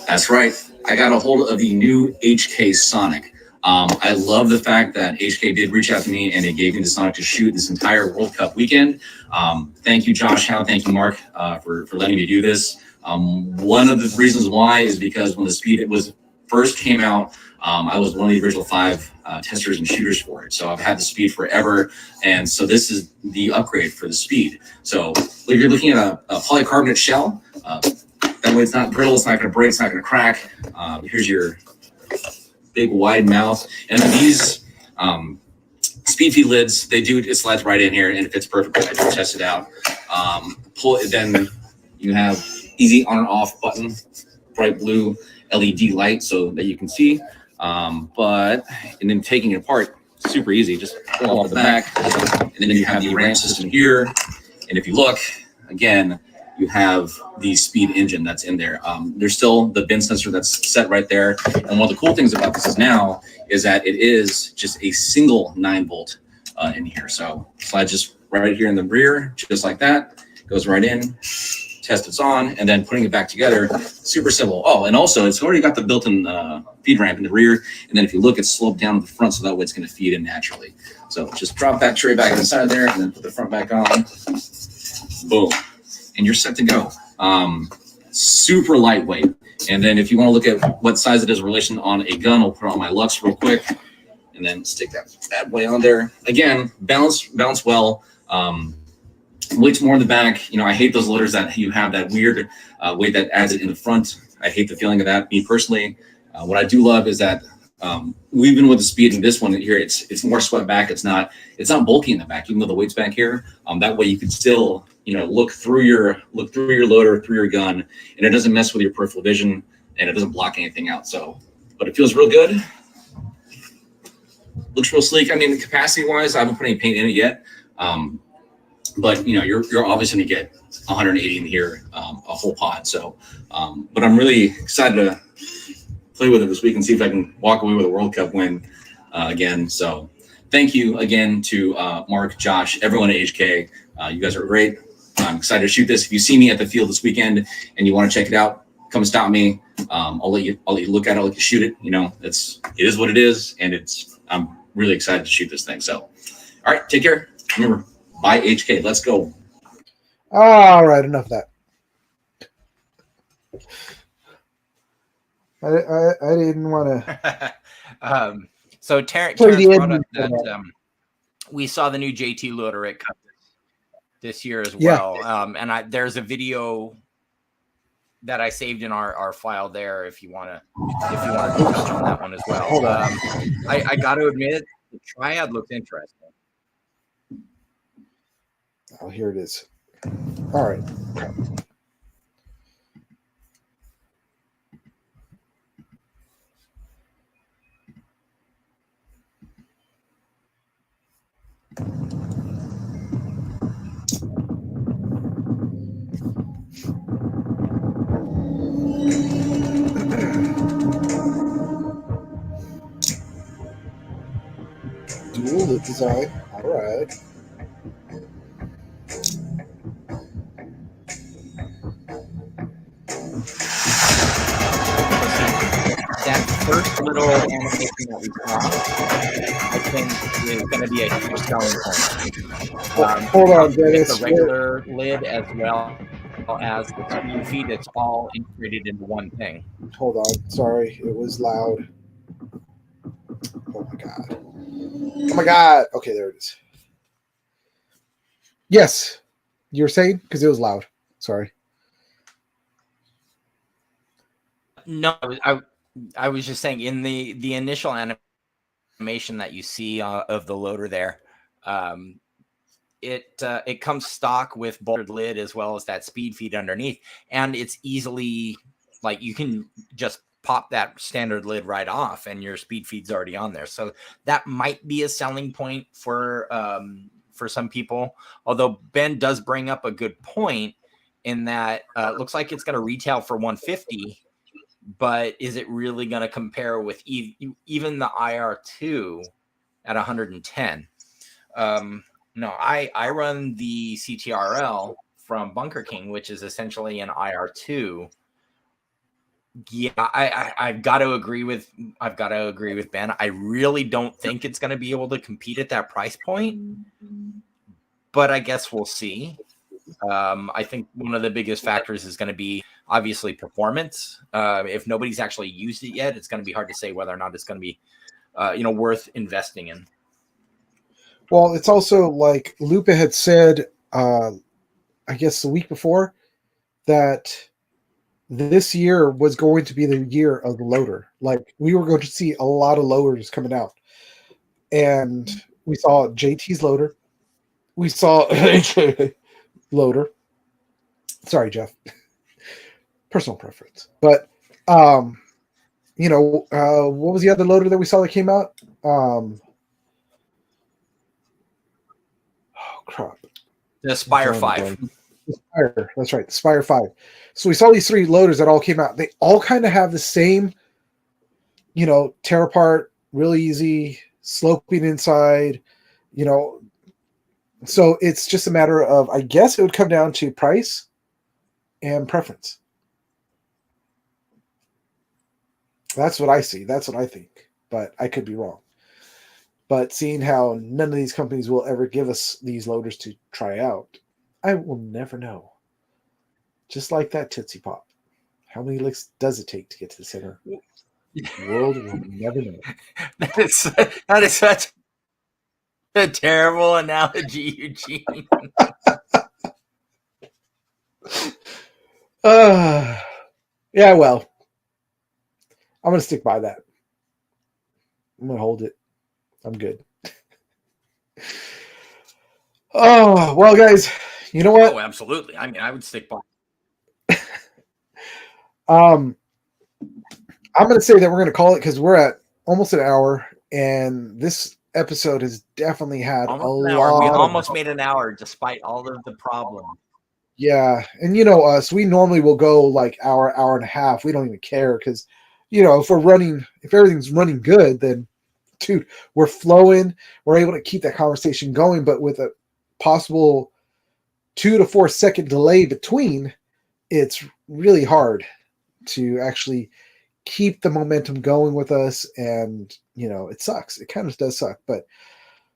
That's right. I got a hold of the new HK Sonic. I love the fact that HK did reach out to me and they gave me the Sonic to shoot this entire World Cup weekend. Thank you, Josh Howe. Thank you, Mark, for letting me do this. One of the reasons why is because when the Speed first came out, I was one of the original 5 testers and shooters for it. So I've had the Speed forever. And so this is the upgrade for the Speed. So if you're looking at a polycarbonate shell, that way it's not brittle, it's not going to break, it's not going to crack. Here's your big wide mouth. And then these Speed feed lids, it slides right in here and it fits perfectly. I just tested it out. Pull it, then you have easy on and off button, bright blue LED light so that you can see. And then taking it apart, super easy. Just pull off the back, and then you have the RAM system here. And if you look, again, you have the Speed engine that's in there. There's still the bin sensor that's set right there. And one of the cool things about this is that it is just a single 9-volt in here. So slides just right here in the rear, just like that. Goes right in, test it's on, and then putting it back together, super simple. Oh, and also it's already got the built-in feed ramp in the rear. And then if you look, it's sloped down to the front, so that way it's gonna feed in naturally. So just drop that tray back inside there and then put the front back on. Boom. And you're set to go. Super lightweight. And then if you want to look at what size it is in relation on a gun, I'll put on my Lux real quick and then stick that bad boy on there. Again, balance well. Weights more in the back. I hate those loaders that you have that weird weight that adds it in the front. I hate the feeling of that. Me personally, what I do love is that even with the speed in this one here, it's more swept back. It's not bulky in the back, even though the weight's back here. That way you can still, look through your loader, through your gun, and it doesn't mess with your peripheral vision, and it doesn't block anything out. So, but it feels real good. Looks real sleek. I mean, capacity wise, I haven't put any paint in it yet. But you're obviously going to get 180 in here, a whole pod. So, but I'm really excited to play with it this week and see if I can walk away with a World Cup win again. So, thank you again to Mark, Josh, everyone at HK. You guys are great. I'm excited to shoot this. If you see me at the field this weekend and you want to check it out, come stop me. I'll let you look at it, I'll let you shoot it. It is what it is, and I'm really excited to shoot this thing. So, all right, take care. Remember, buy HK. Let's go. All right, enough of that. I didn't want to. So Terrence Play the brought up ending for that we saw the new JT loader at Cup this year as Yeah. well. And there's a video that I saved in our file there if you want to touch on that one as well. Hold on. I got to admit, the Triad looks interesting. Oh, here it is. All right. Dual lip design. All right. That first little animation that we saw, I think, is going to be a huge selling point. Hold on, With Dennis. the regular lid as well as the speed feed, it's all integrated into one thing. Hold on. Sorry, it was loud. Oh my god. Oh my god. Okay, there it is. Yes, you're saying because it was loud. Sorry. No, I was just saying in the initial animation that you see of the loader there, it comes stock with bolted lid as well as that speed feed underneath, and it's easily like you can just pop that standard lid right off, and your speed feed's already on there. So that might be a selling point for some people. Although Ben does bring up a good point in that it looks like it's going to retail for $150. But is it really going to compare with even the IR2 at 110? No, I run the CTRL from Bunker King, which is essentially an IR2. Yeah, I've got to agree with Ben. I really don't think it's going to be able to compete at that price point, but I guess we'll see. I think one of the biggest factors is going to be obviously performance. If nobody's actually used it yet, it's going to be hard to say whether or not it's going to be, worth investing in. Well, it's also like Lupa had said, I guess the week before, that this year was going to be the year of the loader. Like we were going to see a lot of loaders coming out, and we saw JT's loader. We saw loader. Sorry, Jeff. Personal preference, but what was the other loader that we saw that came out? Oh crap! The Spire 5. The Spire, that's right, the Spire 5. So we saw these three loaders that all came out. They all kind of have the same, tear apart, really easy, sloping inside, So it's just a matter of, I guess it would come down to price and preference. That's what I see. That's what I think. But I could be wrong. But seeing how none of these companies will ever give us these loaders to try out, I will never know. Just like that Tootsie Pop. How many licks does it take to get to the center? The world will never know. That is such a terrible analogy, Eugene. Yeah, well, I'm going to stick by that. I'm going to hold it. I'm good. Oh, well, guys, you know what? Oh, absolutely. I mean, I would stick by. I'm going to say that we're going to call it because we're at almost an hour, and this episode has definitely had Almost a an hour. We lot almost of, made an hour despite all of the problems. yeah. And you know us, we normally will go like hour and a half. We don't even care because, if everything's running good, then dude, we're flowing. We're able to keep that conversation going, but with a possible 2 to 4 second delay between, it's really hard to actually keep the momentum going with us. And, it sucks. It kind of does suck, but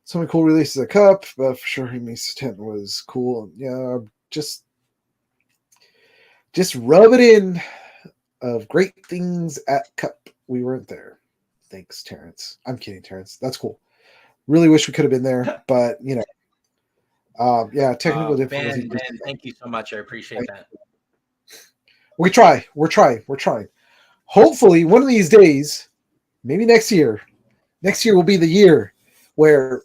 so many cool releases of Cup, but for sure, Misa's tent was cool. Yeah, just rub it in of great things at Cup. We weren't there. Thanks, Terrence. I'm kidding, Terrence. That's cool. Really wish we could have been there, but yeah, technical difficulties. Ben, thank you so much. I appreciate that. We're trying. Hopefully, one of these days, maybe next year will be the year where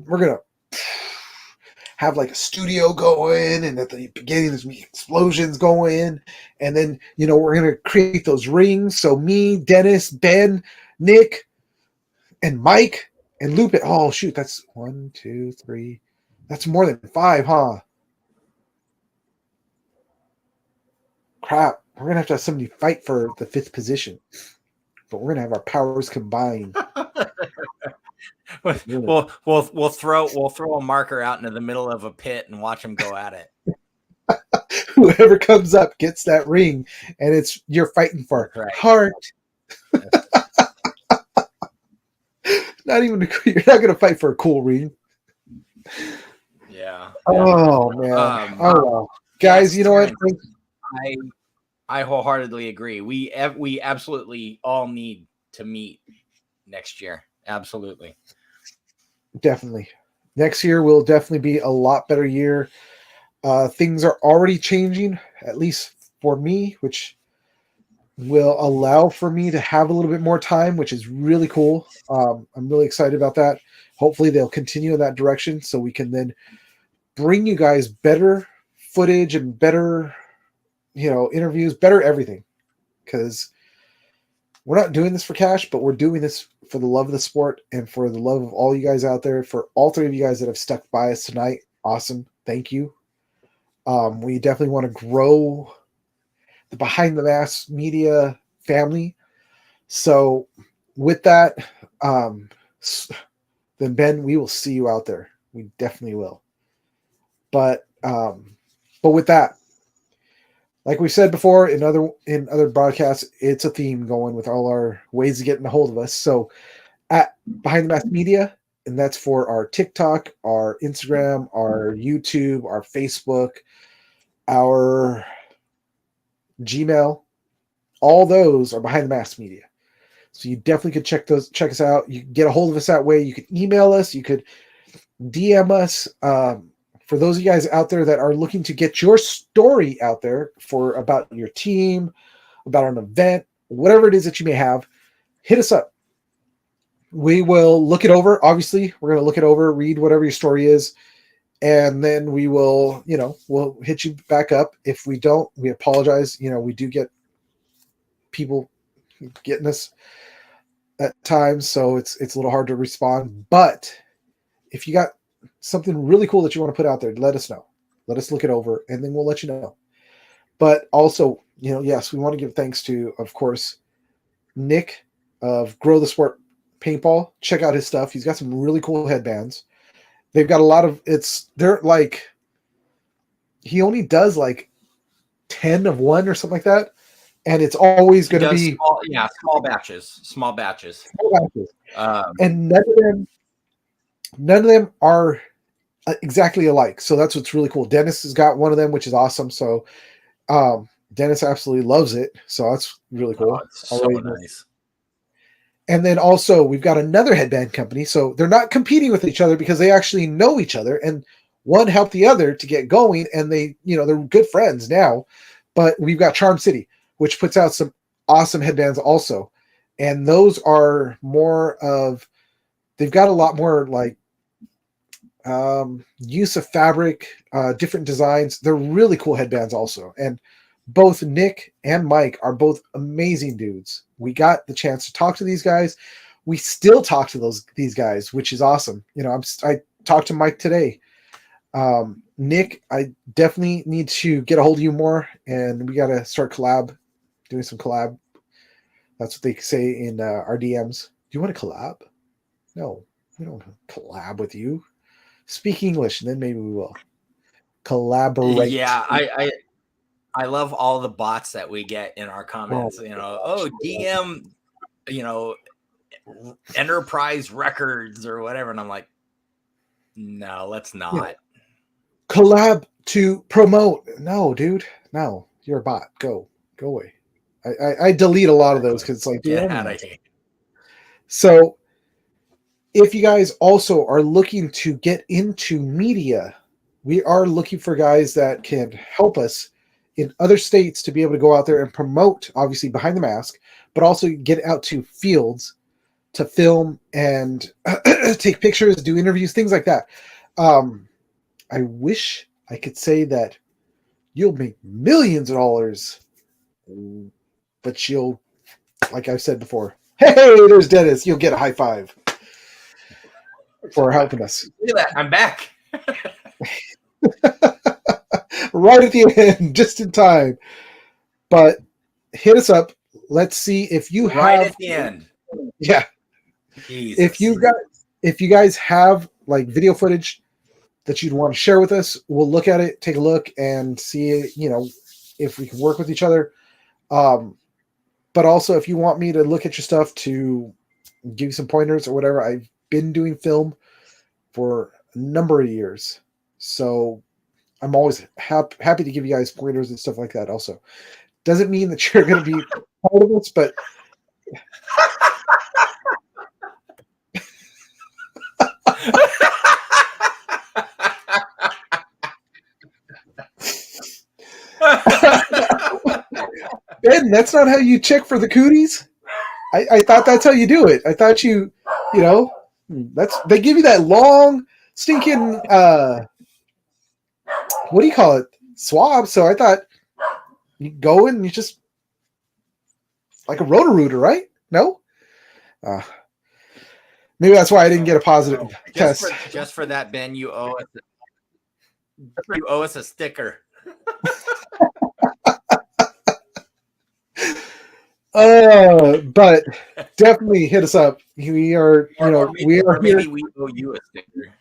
we're gonna have like a studio going, and at the beginning there's gonna be explosions going, and then we're gonna create those rings. So me, Dennis, Ben, Nick, and Mike and Lupe. Oh shoot, that's 1, 2, 3. That's more than 5, huh? Crap. We're gonna have to have somebody fight for the 5th position. But we're gonna have our powers combined. We'll throw a marker out into the middle of a pit and watch them go at it. Whoever comes up gets that ring, and you're fighting for heart. Not even you're not gonna fight for a cool ring. Yeah. Oh man. Well. Guys, you know what? I wholeheartedly agree. We absolutely all need to meet next year. Absolutely. Definitely. Next year will definitely be a lot better year. Things are already changing, at least for me, which will allow for me to have a little bit more time, which is really cool. I'm really excited about that. Hopefully they'll continue in that direction so we can then bring you guys better footage and better, interviews, better everything. Because we're not doing this for cash, but we're doing this for the love of the sport and for the love of all you guys out there. For all 3 of you guys that have stuck by us tonight, awesome. Thank you. We definitely want to grow the Behind the Mask Media family. So with that, then Ben, we will see you out there. We definitely will. But with that, like we said before in other broadcasts, it's a theme going with all our ways of getting a hold of us. So at Behind the Mask Media, and that's for our TikTok, our Instagram, our YouTube, our Facebook, our Gmail, all those are Behind the Mask Media. So you definitely could check us out. You can get a hold of us that way. You could email us. You could DM us. For those of you guys out there that are looking to get your story out there about your team, about an event, whatever it is that you may have, hit us up. We will look it over. Obviously, we're going to look it over, read whatever your story is, and then we will, we'll hit you back up. If we don't, we apologize. We do get people getting us at times, so it's a little hard to respond. But if you got something really cool that you want to put out there, let us know. Let us look it over, and then we'll let you know. But also, yes, we want to give thanks to, of course, Nick of Grow the Sport Paintball. Check out his stuff. He's got some really cool headbands. They've got a lot of he only does like 10 of one or something like that. And it's always going to be small batches. And none of them are exactly alike. So that's what's really cool. Dennis has got one of them, which is awesome. So Dennis absolutely loves it. So that's really cool. Oh, it's so nice. And then also we've got another headband company. So they're not competing with each other because they actually know each other, and one helped the other to get going, and they're good friends now. But we've got Charm City, which puts out some awesome headbands also. And those are more of, they've got a lot more like use of fabric, different designs. They're really cool headbands also. And both Nick and Mike are both amazing dudes. We got the chance to talk to these guys. We still talk to these guys, which is awesome. You know, I talked to Mike today. Nick, I definitely need to get a hold of you more, and we got to start doing some collab. That's what they say in our DMs. Do you want to collab? No, we don't collab with you. Speak English, and then maybe we will collaborate. Yeah, I love all the bots that we get in our comments. You know, DM, you know, Enterprise Records or whatever, and I'm like, no, let's not. Yeah. Collab to promote. No, dude. No, you're a bot. Go away. I delete a lot of those because it's like, dude, get out of here. So if you guys also are looking to get into media, we are looking for guys that can help us in other states to be able to go out there and promote, obviously behind the mask, but also get out to fields to film and take pictures, do interviews, things like that. I wish I could say that you'll make millions of dollars, but you'll, like I've said before, hey, there's Dennis. You'll get a high five for helping us. Look at that. I'm back. Right at the end, just in time. But hit us up. Let's see if you have. Right at the end. Yeah. Jesus. If you guys have like video footage that you'd want to share with us, we'll look at it, take a look, and see, you know, if we can work with each other. But also, if you want me to look at your stuff to give you some pointers or whatever, I've been doing film for a number of years, so I'm always happy to give you guys pointers and stuff like that. Also, doesn't mean that you're going to be part of this, but. Ben, that's not how you check for the cooties. I thought that's how you do it. I thought you know, they give you that long stinking what do you call it? Swab. So I thought you go and you just like a Roto-Rooter, right? No? Maybe that's why I didn't get a positive test. Just for that, Ben, you owe us a sticker. But definitely hit us up. We are, you know, we are here. Maybe we owe you a sticker.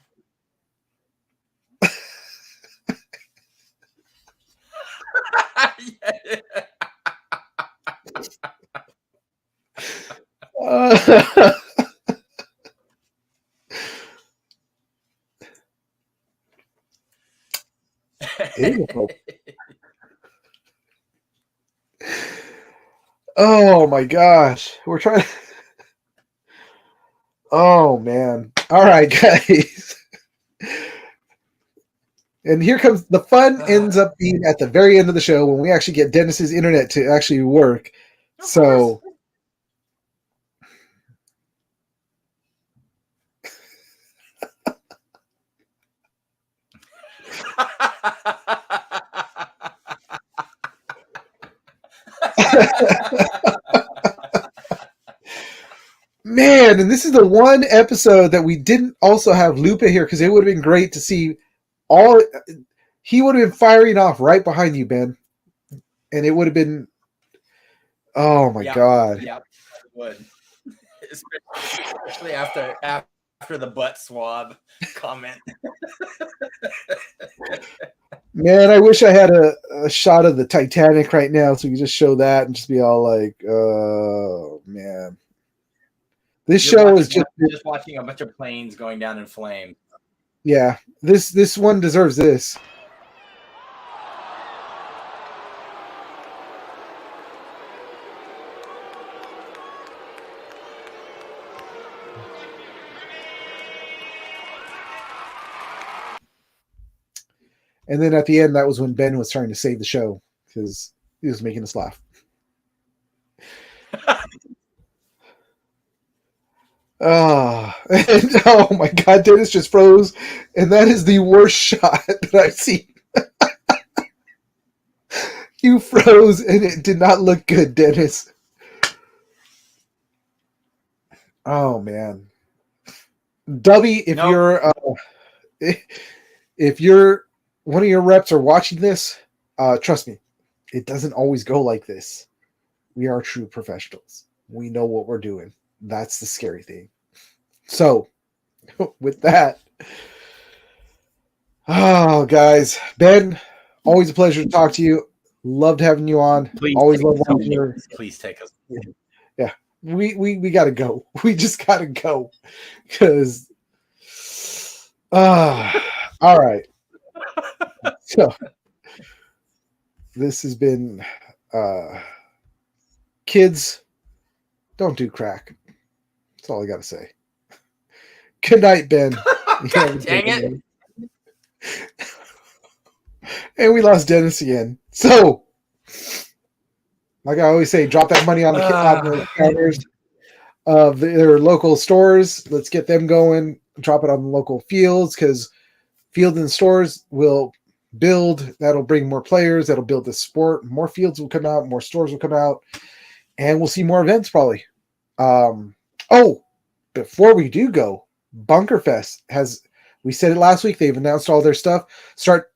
Oh my gosh, we're trying. Oh man! All right, guys. And here comes the fun. Ends up being at the very end of the show when we actually get Dennis's internet to actually work. So. Man, and this is the one episode that we didn't also have Lupa here because it would have been great to see all. He would have been firing off right behind you, Ben, and it would have been. Oh my god! Yeah, it would, especially after the butt swab comment. Man, I wish I had a shot of the Titanic right now so we could just show that and just be all like, oh man. This show is just watching a bunch of planes going down in flames. Yeah, this one deserves this. And then at the end, that was when Ben was trying to save the show because he was making us laugh. And, oh my God, Dennis just froze, and that is the worst shot that I've seen. You froze, and it did not look good, Dennis. Oh man, Dubby, if Nope. you're if you're one of your reps are watching this, trust me, it doesn't always go like this. We are true professionals. We know what we're doing. That's the scary thing. So, with that, oh guys, Ben, always a pleasure to talk to you. Loved having you on. Please Always take love us home. watching your. Please take us. Yeah, we gotta go. We just gotta go because. All right. So this has been kids, don't do crack. That's all I gotta say. Good night, Ben. God dang it. And we lost Dennis again. So, like I always say, drop that money on the counters of their local stores. Let's get them going. Drop it on the local fields because field and stores will build. That'll bring more players. That'll build the sport. More fields will come out. More stores will come out. And we'll see more events probably. Before we do go, Bunkerfest has, we said it last week, they've announced all their stuff. Start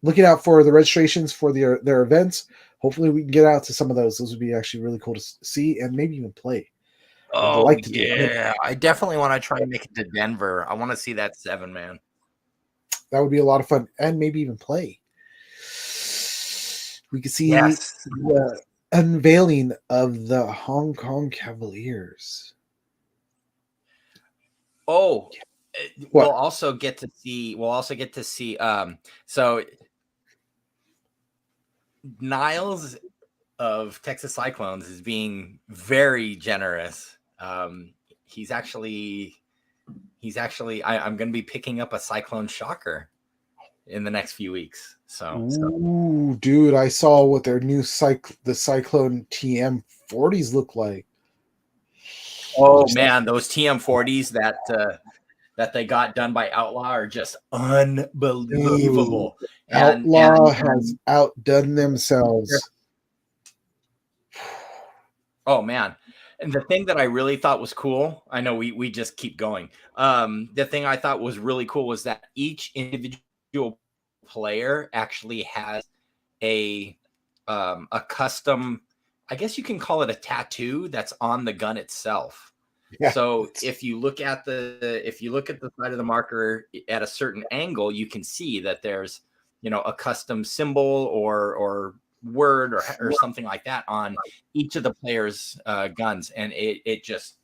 looking out for the registrations for their events. Hopefully we can get out to some of those. Those would be actually really cool to see and maybe even play. Oh, like to do yeah. I definitely want to try and make it to Denver. I want to see that 7-man. That would be a lot of fun and maybe even play. We could see the unveiling of the Hong Kong Cavaliers. Oh, What? we'll also get to see so Niles of Texas Cyclones is being very generous. He's actually I'm going to be picking up a Cyclone Shocker in the next few weeks. Ooh, dude, I saw what their new the Cyclone TM40s look like. Oh man, those TM40s that they got done by Outlaw are just unbelievable. Outlaw has outdone themselves. Oh man. And the thing that I really thought was cool, I know we just keep going. The thing I thought was really cool was that each individual player actually has a custom, I guess you can call it a tattoo that's on the gun itself. Yeah. So if you look at the side of the marker at a certain angle, you can see that there's, a custom symbol or word or something like that on each of the players' guns. And it just,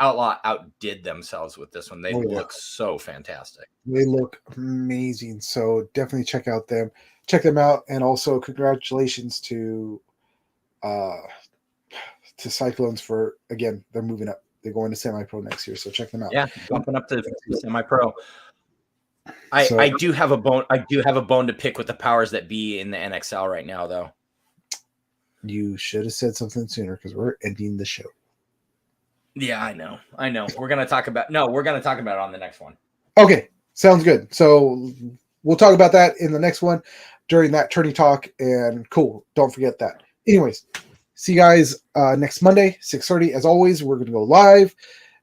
Outlaw outdid themselves with this one. They look so fantastic. They look amazing. So definitely check them out. And also congratulations to Cyclones for, again, they're moving up. They're going to semi-pro next year. So check them out. Yeah. Bumping up to semi-pro. I do have a bone to pick with the powers that be in the NXL right now, though. You should have said something sooner because we're ending the show. Yeah, I know. We're gonna talk about it on the next one. Okay, sounds good. So we'll talk about that in the next one during that tourney talk. And cool, don't forget that. Anyways, see you guys next Monday, 6:30. As always, we're gonna go live.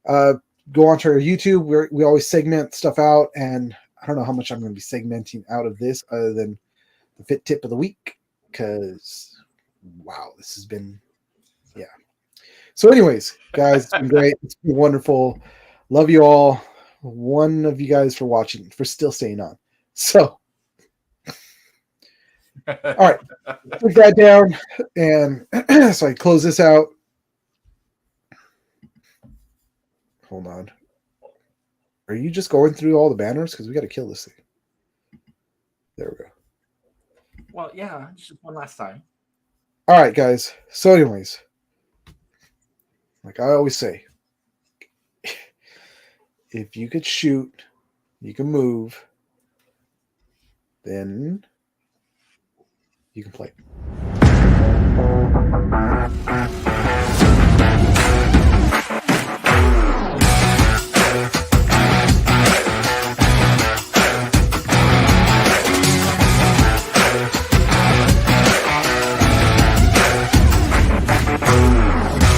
Go onto our YouTube. We always segment stuff out, and I don't know how much I'm going to be segmenting out of this other than the fit tip of the week because, wow, this has been, yeah. So anyways, guys, it's been great. It's been wonderful. Love you all. One of you guys for watching, for still staying on. So, all right, put that down. And so I close this out. Hold on. Are you just going through all the banners? Because we got to kill this thing. There we go. Well, yeah, just one last time. All right, guys. So anyways, like I always say, if you could shoot, you can move, then you can play.